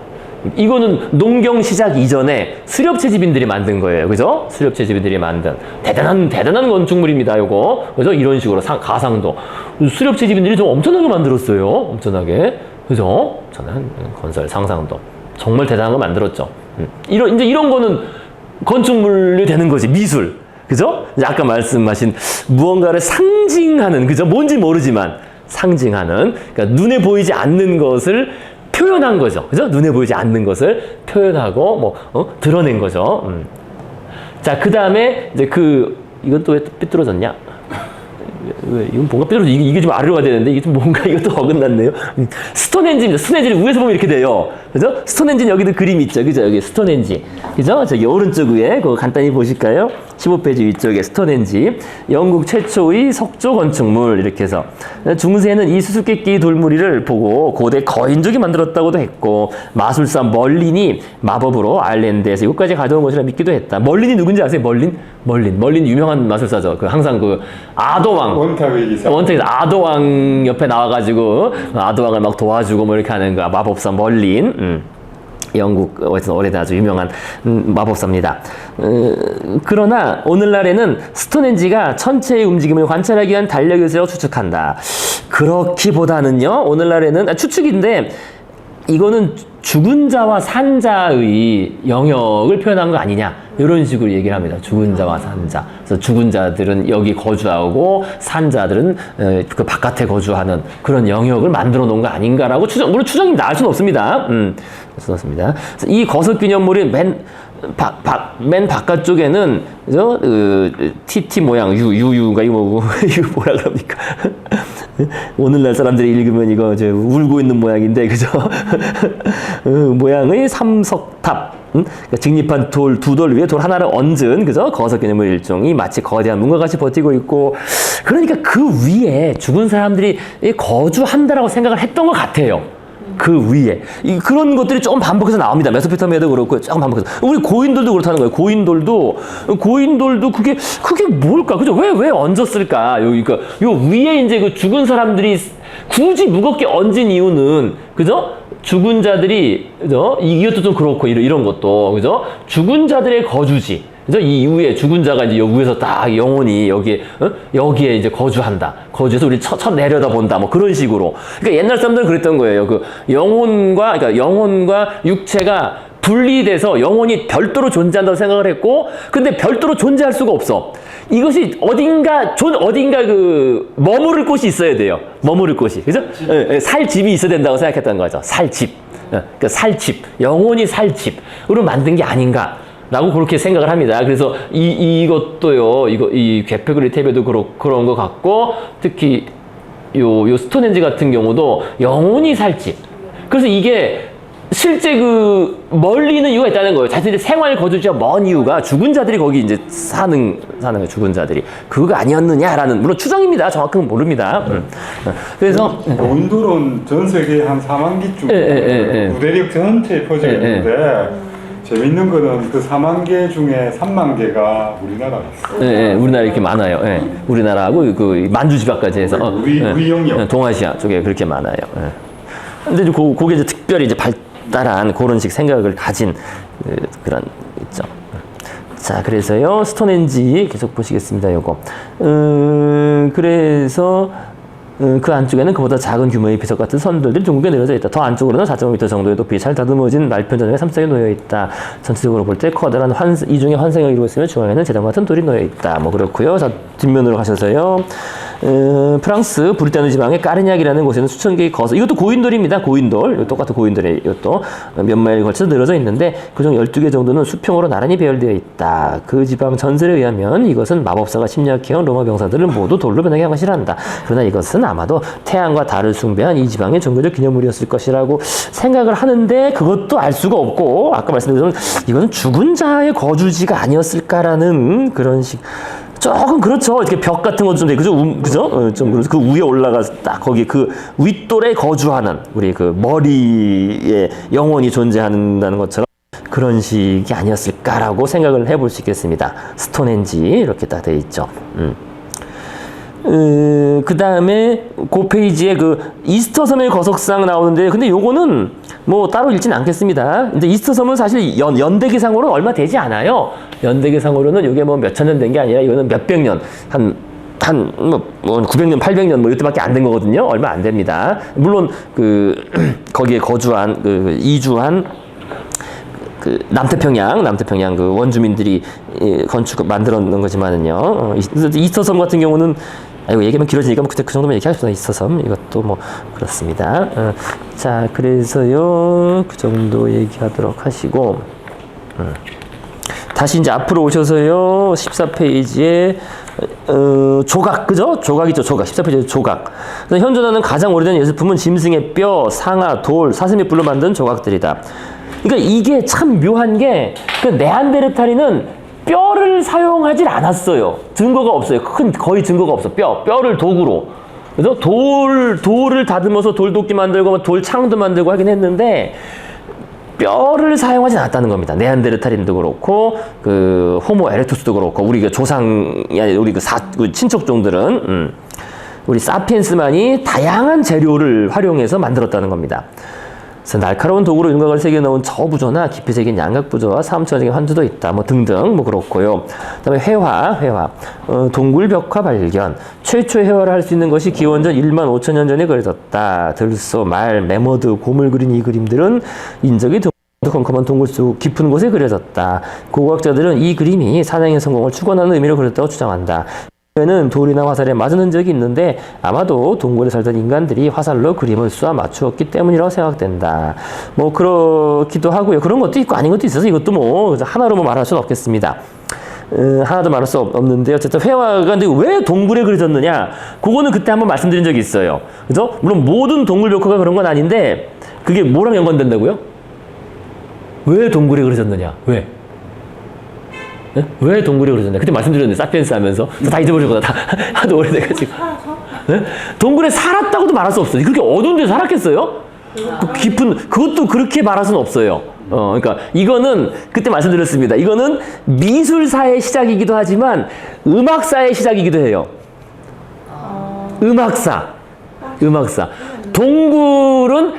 이거는 농경 시작 이전에 수렵채집인들이 만든 거예요. 그죠? 수렵채집인들이 만든 대단한 건축물입니다. 요거. 그죠? 이런 식으로 가상도. 수렵채집인들이 좀 엄청나게 만들었어요. 엄청나게. 그죠? 엄청난 건설 상상도. 정말 대단한 거 만들었죠. 이제 이런 거는 건축물이 되는 거지. 미술. 그죠? 이제 아까 말씀하신 무언가를 상징하는, 그죠? 뭔지 모르지만 상징하는, 그러니까 눈에 보이지 않는 것을 표현한 거죠. 그죠? 눈에 보이지 않는 것을 표현하고, 드러낸 거죠. 자, 그 다음에, 이제 이건 또 왜 삐뚤어졌냐? 왜, 이건 뭔가 삐뚤어져. 이게 좀 아래로 가야 되는데, 이게 좀 뭔가 이것도 어긋났네요. 스톤헨지입니다. 스톤헨지를 위에서 보면 이렇게 돼요. 그죠? 스톤헨지는 여기도 그림이 있죠. 그죠? 여기 스톤헨지. 그죠? 저기 오른쪽 위에, 그거 간단히 보실까요? 15페이지 위쪽에 스톤헨지. 영국 최초의 석조 건축물. 이렇게 해서. 중세는 이 수수께끼 돌무리를 보고 고대 거인족이 만들었다고도 했고, 마술사 멀린이 마법으로 아일랜드에서 이것까지 가져온 것이라 믿기도 했다. 멀린이 누군지 아세요? 멀린 유명한 마술사죠. 항상 아도왕. 원탁의 기사. 아도왕 옆에 나와가지고, 아도왕을 막 도와주고 뭐 이렇게 하는 마법사 멀린. 영국 오래된 아주 유명한 마법사입니다. 그러나 오늘날에는 스톤헨지가 천체의 움직임을 관찰하기 위한 달력이라고 추측한다. 그렇기보다는요, 오늘날에는 추측인데 이거는 죽은 자와 산 자의 영역을 표현한 거 아니냐, 이런 식으로 얘기를 합니다. 죽은 자와 산 자. 그래서 죽은 자들은 여기 거주하고 산 자들은 그 바깥에 거주하는 그런 영역을 만들어 놓은 거 아닌가라고 물론 추정이 나올 수는 없습니다. 그렇습니다. 이 거석기념물이 맨 바깥쪽에는 그죠? TT 모양 유유가 이거 뭐고 이거 뭐라 그럽니까? 오늘날 사람들이 읽으면 이거 울고 있는 모양인데, 그죠? 모양의 삼석탑. 그러니까 직립한 두 돌 위에 돌 하나를 얹은, 그죠? 거석기념물 일종이 마치 거대한 문과 같이 버티고 있고, 그러니까 그 위에 죽은 사람들이 거주한다라고 생각을 했던 것 같아요. 그 위에. 그런 것들이 조금 반복해서 나옵니다. 메소포타미아도 그렇고, 조금 반복해서. 우리 고인돌도 그렇다는 거예요. 고인돌도 그게 뭘까? 그죠? 왜 얹었을까? 그러니까 요 위에 이제 그 죽은 사람들이 굳이 무겁게 얹은 이유는, 그죠? 죽은 자들이, 그죠? 이것도 좀 그렇고, 이런 것도, 그죠? 죽은 자들의 거주지. 그죠? 이 이후에 죽은 자가 이제 위에서 딱 영혼이 여기에 이제 거주한다. 거주해서 우리 첫 내려다본다. 뭐 그런 식으로. 그러니까 옛날 사람들은 그랬던 거예요. 그러니까 영혼과 육체가 분리돼서 영혼이 별도로 존재한다고 생각을 했고, 근데 별도로 존재할 수가 없어. 이것이 어딘가 머무를 곳이 있어야 돼요. 머무를 곳이. 그죠? 살 집이 있어야 된다고 생각했던 거죠. 살 집. 그러니까 살 집. 영혼이 살 집으로 만든 게 아닌가. 라고 그렇게 생각을 합니다. 그래서 이것도요, 이 괴페글리 탭에도 그런 것 같고, 특히 요 스톤헨지 같은 경우도 영혼이 살집. 그래서 이게 실제 멀리는 이유가 있다는 거예요. 자신들의 생활 거주지가 먼 이유가 죽은 자들이 거기 이제 사는 거예요. 죽은 자들이. 그거가 아니었느냐라는, 물론 추정입니다. 정확하게 모릅니다. 그래서. 고인돌은 전 세계 한 4만 개 중에 우대륙 전체에 퍼져 있는데, 재밌는 거는 그 4만 개 중에 3만 개가 우리나라에 있어요. 우리나라 이렇게 많아요. 우리나라하고 만주 지방까지 해서 우리 영역 동아시아 쪽에 그렇게 많아요. 근데 이제 그게 이제 특별히 이제 발달한 그런 식 생각을 가진 그런 있죠. 자, 그래서요, 스톤헨지 계속 보시겠습니다. 요거. 그래서 그 안쪽에는 그보다 작은 규모의 비석 같은 선들이 둥글게 내려져 있다. 더 안쪽으로는 4.5m 정도의 높이 잘 다듬어진 말편 전형의 3쌍이 놓여 있다. 전체적으로 볼 때 커다란 이중의 환생을 이루고 있으며 중앙에는 재단 같은 돌이 놓여 있다. 뭐 그렇고요. 자, 뒷면으로 가셔서요. 프랑스 브리타뉴 지방의 까르냐기라는 곳에는 수천 개의 거석, 이것도 고인돌입니다. 고인돌. 이거 똑같은 고인돌에 이것도 몇 마일에 걸쳐서 늘어져 있는데 그중 12개 정도는 수평으로 나란히 배열되어 있다. 그 지방 전설에 의하면 이것은 마법사가 침략해온 로마 병사들을 모두 돌로 변하게 한 것이란다. 그러나 이것은 아마도 태양과 달을 숭배한 이 지방의 종교적 기념물이었을 것이라고 생각을 하는데 그것도 알 수가 없고, 아까 말씀드린 이거는 죽은 자의 거주지가 아니었을까라는 그런 식. 조금 그렇죠. 이렇게 벽 같은 것도 좀 돼. 그죠? 그죠? 좀 그래서 그 위에 올라가서 딱 거기 그 윗돌에 거주하는 우리 그 머리에 영혼이 존재한다는 것처럼 그런 식이 아니었을까라고 생각을 해볼 수 있겠습니다. 스톤헨지 이렇게 딱 돼 있죠. 그 다음에 그 페이지에 그 이스터섬의 거석상 나오는데, 근데 요거는 뭐 따로 읽지는 않겠습니다. 근데 이스터섬은 사실 연대기상으로는 얼마 되지 않아요. 연대기상으로는 이게 뭐 몇천 년 된 게 아니라 이거는 몇백 년, 한 900년, 800년 뭐 이때밖에 안 된 거거든요. 얼마 안 됩니다. 물론 그 거기에 거주한 이주한 그 남태평양 그 원주민들이 만들어 놓은 거지만은요. 이스터섬 같은 경우는 이거 얘기하면 길어지니까 뭐 그때 그 정도만 얘기하십시다. 이스터섬 이것도 뭐 그렇습니다. 자, 그래서요 그 정도 얘기하도록 하시고 다시 이제 앞으로 오셔서요 14페이지에 조각, 그죠? 조각 있죠, 조각. 14페이지 조각. 현존하는 가장 오래된 예술품은 짐승의 뼈, 상아, 돌, 사슴의 뿔로 만든 조각들이다. 그러니까 이게 참 묘한 게 그 네안데르탈인은 뼈를 사용하질 않았어요. 증거가 없어요. 거의 증거가 없어. 뼈를 도구로. 그래서 돌을 다듬어서 돌도끼 만들고 돌창도 만들고 하긴 했는데 뼈를 사용하지 않았다는 겁니다. 네안데르탈인도 그렇고 그 호모 에렉투스도 그렇고 우리 그 조상이 아니 우리 그 친척종들은 우리 사피엔스만이 다양한 재료를 활용해서 만들었다는 겁니다. 그래서 날카로운 도구로 윤곽을 새겨 넣은 저부조나 깊이 새긴 양각부조와 사음천적인 환두도 있다. 뭐 등등 뭐 그렇고요. 그다음에 회화. 동굴벽화 발견. 최초의 회화를 할 수 있는 것이 기원전 1만 5천 년 전에 그려졌다. 들소, 말, 메머드, 곰을 그린 이 그림들은 인적이 컴컴한 동굴 속 깊은 곳에 그려졌다. 고고학자들은 이 그림이 사냥의 성공을 축원하는 의미로 그렸다고 주장한다. 는 돌이나 화살에 맞은 흔적이 있는데 아마도 동굴에 살던 인간들이 화살로 그림을 쏘아 맞추었기 때문이라고 생각된다. 뭐 그렇기도 하고요. 그런 것도 있고 아닌 것도 있어서 이것도 뭐 하나로 뭐 말할 수는 없겠습니다. 하나도 말할 수 없는데 어쨌든 회화가 근데 왜 동굴에 그려졌느냐? 그거는 그때 한번 말씀드린 적이 있어요. 그죠? 물론 모든 동굴 벽화가 그런 건 아닌데 그게 뭐랑 연관된다고요? 왜 동굴에 그려졌느냐? 왜? 네? 왜 동굴에 그러셨나요? 그때 말씀드렸는데 사피엔스 하면서 다 잊어버리거나 다 하도 오래돼가지고 네? 동굴에 살았다고도 말할 수 없어요. 그렇게 어두운 데 살았겠어요? 그 깊은 그것도 그렇게 말할 수는 없어요. 그러니까 이거는 그때 말씀드렸습니다. 이거는 미술사의 시작이기도 하지만 음악사의 시작이기도 해요. 음악사 동굴은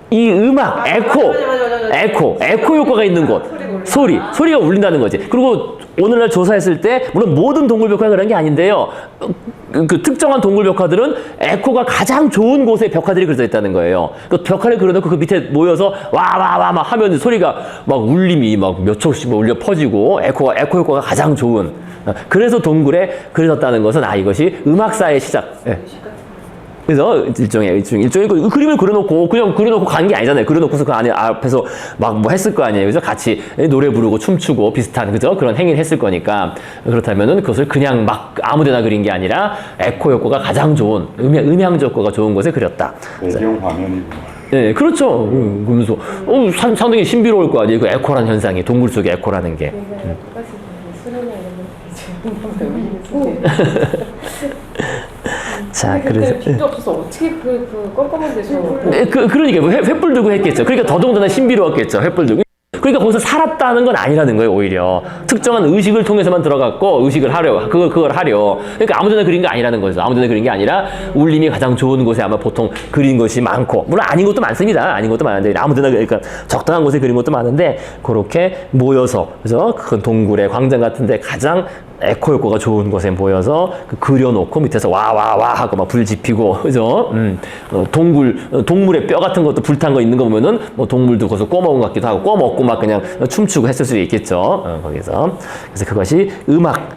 이 음악 에코 효과가 있는 곳 소리가 울린다는 거지. 그리고 오늘날 조사했을 때 물론 모든 동굴 벽화가 그런 게 아닌데요. 그 특정한 동굴 벽화들은 에코가 가장 좋은 곳에 벽화들이 그려져 있다는 거예요. 그 벽화를 그려놓고 그 밑에 모여서 와 막 하면 소리가 막 울림이 막 몇 초씩 막 울려 퍼지고 에코 효과가 가장 좋은. 그래서 동굴에 그려졌다는 것은 이것이 음악사의 시작. 네. 그래서 일종의 그 그림을 그려놓고 그냥 그려놓고 간 게 아니잖아요. 그려놓고서 그 안에 앞에서 막 뭐 했을 거 아니에요. 그래서 같이 노래 부르고 춤추고 비슷한 그죠? 그런 행위를 했을 거니까 그렇다면은 그것을 그냥 막 아무데나 그린 게 아니라 에코 효과가 가장 좋은 음향적 효과가 좋은 곳에 그렸다. 배경 화면이구나. 네, 그렇죠. 그러면서 상당히 신비로울 거 아니에요. 그 에코라는 현상이 동굴 속의 에코라는 게. 자, 그래서 빛도 없어서 어떻게 그 껌껌한 데서 그러니까 뭐 횃불 들고 했겠죠. 그러니까 더더군다나 신비로웠겠죠. 횃불 들고. 그러니까 거기서 살았다는 건 아니라는 거예요. 오히려 특정한 의식을 통해서만 들어갔고 의식을 하려 그걸 하려. 그러니까 아무데나 그린 게 아니라는 거죠. 아무데나 그린 게 아니라 울림이 가장 좋은 곳에 아마 보통 그린 것이 많고 물론 아닌 것도 많습니다. 아닌 것도 많은데 아무데나 그러니까 적당한 곳에 그린 것도 많은데 그렇게 모여서 그래서 큰 동굴의 광장 같은데 가장 에코 효과가 좋은 곳에 모여서 그려놓고 밑에서 와 하고 막 불 지피고 그죠? 동물의 뼈 같은 것도 불탄 거 있는 거 보면은 뭐 동물도 거기서 꼬 먹은 것 같기도 하고 꼬 먹고 막 그냥 춤추고 했을 수도 있겠죠. 거기서 그래서 그것이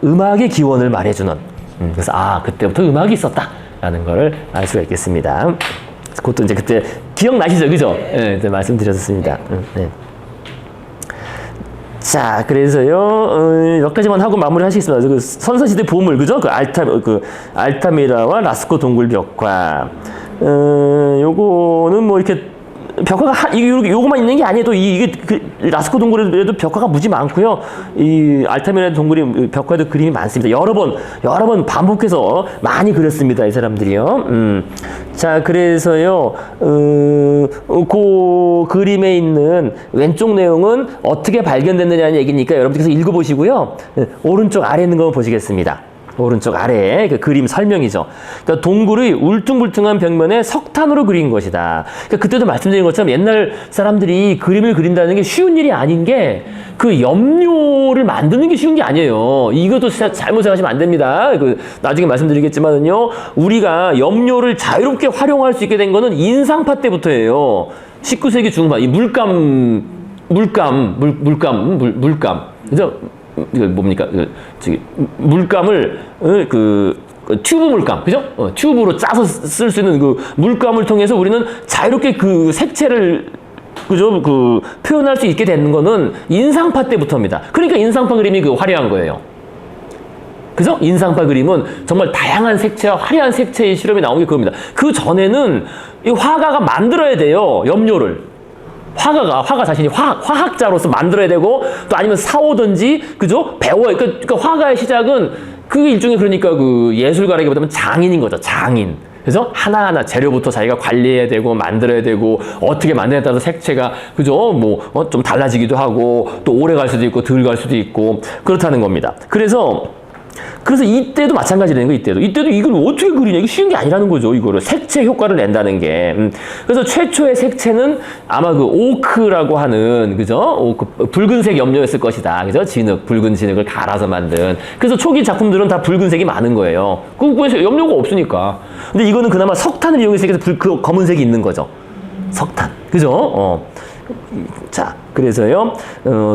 음악의 기원을 말해주는. 그래서 그때부터 음악이 있었다라는 걸 알 수가 있겠습니다. 그것도 이제 그때 기억나시죠, 그죠? 네, 네 말씀드렸습니다. 네. 자, 그래서요, 몇 가지만 하고 마무리하시겠습니다. 그 선사시대 보물, 그죠? 알타미라와 라스코 동굴 벽화. 요거는 뭐 이렇게 벽화가 요거만 있는 게 아니에요. 또 이게 라스코 동굴에도 벽화가 무지 많고요. 이 알타미라 동굴이 벽화에도 그림이 많습니다. 여러 번 반복해서 많이 그렸습니다. 이 사람들이요. 자, 그래서요, 그 그림에 있는 왼쪽 내용은 어떻게 발견됐느냐는 얘기니까 여러분들께서 읽어보시고요. 오른쪽 아래 있는 거 보시겠습니다. 오른쪽 아래에 그 그림 설명이죠. 그러니까 동굴의 울퉁불퉁한 벽면에 석탄으로 그린 것이다. 그러니까 그때도 말씀드린 것처럼 옛날 사람들이 그림을 그린다는 게 쉬운 일이 아닌 게 그 염료를 만드는 게 쉬운 게 아니에요. 이것도 잘못 생각하시면 안 됩니다. 나중에 말씀드리겠지만은요, 우리가 염료를 자유롭게 활용할 수 있게 된 거는 인상파 때부터예요. 19세기 중반 이 물감, 그죠? 이거 뭡니까? 물감을 튜브 물감, 그죠? 튜브로 짜서 쓸 수 있는 그 물감을 통해서 우리는 자유롭게 그 색채를 그죠? 표현할 수 있게 되는 거는 인상파 때부터입니다. 그러니까 인상파 그림이 화려한 거예요. 그죠? 인상파 그림은 정말 다양한 색채와 화려한 색채의 실험이 나온 게 그겁니다. 그 전에는 이 화가가 만들어야 돼요. 염료를. 화가 자신이 화학자로서 만들어야 되고 또 아니면 사오든지 그죠? 배워요. 그러니까 화가의 시작은 그게 일종의 그러니까 예술가라기보다는 장인인 거죠. 장인. 그래서 하나하나 재료부터 자기가 관리해야 되고 만들어야 되고 어떻게 만드냐에 따라서 색채가 그죠? 좀 달라지기도 하고 또 오래 갈 수도 있고 덜 갈 수도 있고 그렇다는 겁니다. 그래서 이때도 마찬가지라는 거예요. 이때도 이걸 어떻게 그리냐. 이거 쉬운 게 아니라는 거죠. 이거를 색채 효과를 낸다는 게. 그래서 최초의 색채는 아마 오크라고 하는 그죠? 붉은색 염료였을 것이다. 그죠? 붉은 진흙을 갈아서 만든. 그래서 초기 작품들은 다 붉은색이 많은 거예요. 왜 염료가 없으니까. 근데 이거는 그나마 석탄을 이용해서 그 검은색이 있는 거죠. 석탄. 그죠? 자, 그래서요,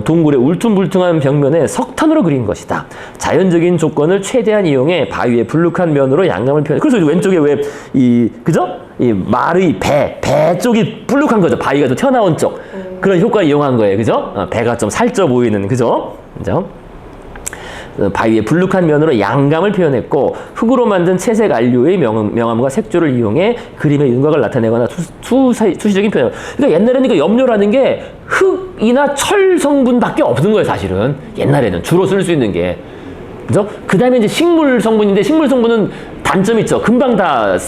동굴의 울퉁불퉁한 벽면에 석탄으로 그린 것이다. 자연적인 조건을 최대한 이용해 바위의 불룩한 면으로 양감을 표현해. 그래서 왼쪽에 그죠? 이 말의 배 쪽이 불룩한 거죠. 바위가 좀 튀어나온 쪽. 그런 효과를 이용한 거예요. 그죠? 배가 좀 살쪄 보이는, 그죠? 바위의 불룩한 면으로 양감을 표현했고 흙으로 만든 채색 안료의 명암과 색조를 이용해 그림의 윤곽을 나타내거나 수시적인 표현. 그러니까 옛날에는 염료라는 게 흙이나 철 성분밖에 없는 거예요. 사실은 옛날에는 주로 쓸 수 있는 게 그죠? 그 다음에 이제 식물 성분인데 식물 성분은 단점이 있죠. 금방 다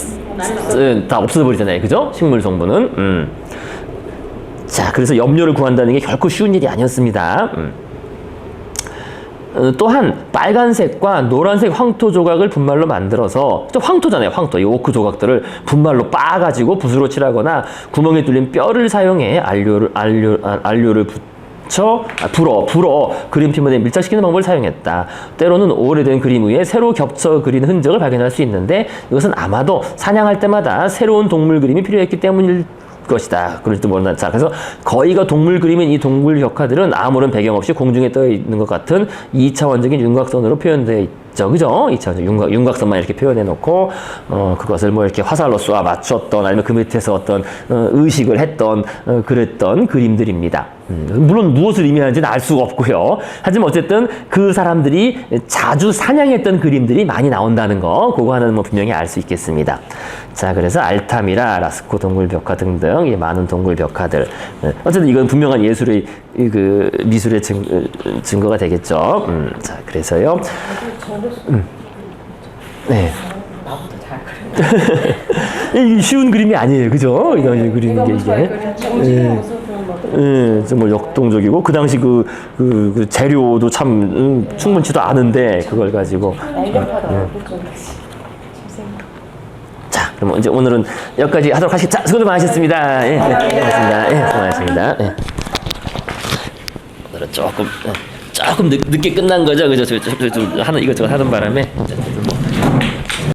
없어져 버리잖아요. 그죠? 식물 성분은 자, 그래서 염료를 구한다는 게 결코 쉬운 일이 아니었습니다. 또한 빨간색과 노란색 황토 조각을 분말로 만들어서 황토잖아요. 황토. 이 오크 조각들을 분말로 빻아가지고 붓으로 칠하거나 구멍에 뚫린 뼈를 사용해 안료를 불어 그림 표면에 밀착시키는 방법을 사용했다. 때로는 오래된 그림 위에 새로 겹쳐 그린 흔적을 발견할 수 있는데 이것은 아마도 사냥할 때마다 새로운 동물 그림이 필요했기 때문일 것이다. 그럴지도 모른다. 자, 그래서 거의가 동물 그림인 이 동굴 벽화들은 아무런 배경 없이 공중에 떠 있는 것 같은 2차원적인 윤곽선으로 표현되어 있죠. 그죠? 2차원적 윤곽선만 이렇게 표현해 놓고, 그것을 이렇게 화살로 쏘아 맞췄던, 아니면 그 밑에서 어떤, 의식을 했던, 그랬던 그림들입니다. 물론 무엇을 의미하는지는 알 수가 없고요. 하지만 어쨌든 그 사람들이 자주 사냥했던 그림들이 많이 나온다는 거, 그거 하나는 분명히 알 수 있겠습니다. 자, 그래서 알타미라, 라스코 동굴 벽화 등등 이 많은 동굴 벽화들. 어쨌든 이건 분명한 예술의 미술의 증거가 되겠죠. 자, 그래서요. 네. 나보다 잘 그려. 이게 쉬운 그림이 아니에요, 그죠? 이런 그리는 게 이게. 정말 역동적이고 그 당시 그 재료도 참 충분치도 않은데 그걸 가지고. 자, 그럼 이제 오늘은 여기까지 하도록 하겠습니다. 자, 수고들 많으셨습니다. 예, 네, 고맙습니다. 예, 수고하셨습니다. 예. 오늘은 조금. 조금 늦게 끝난 거죠, 그죠? 저 하는 이것저것 하는 바람에.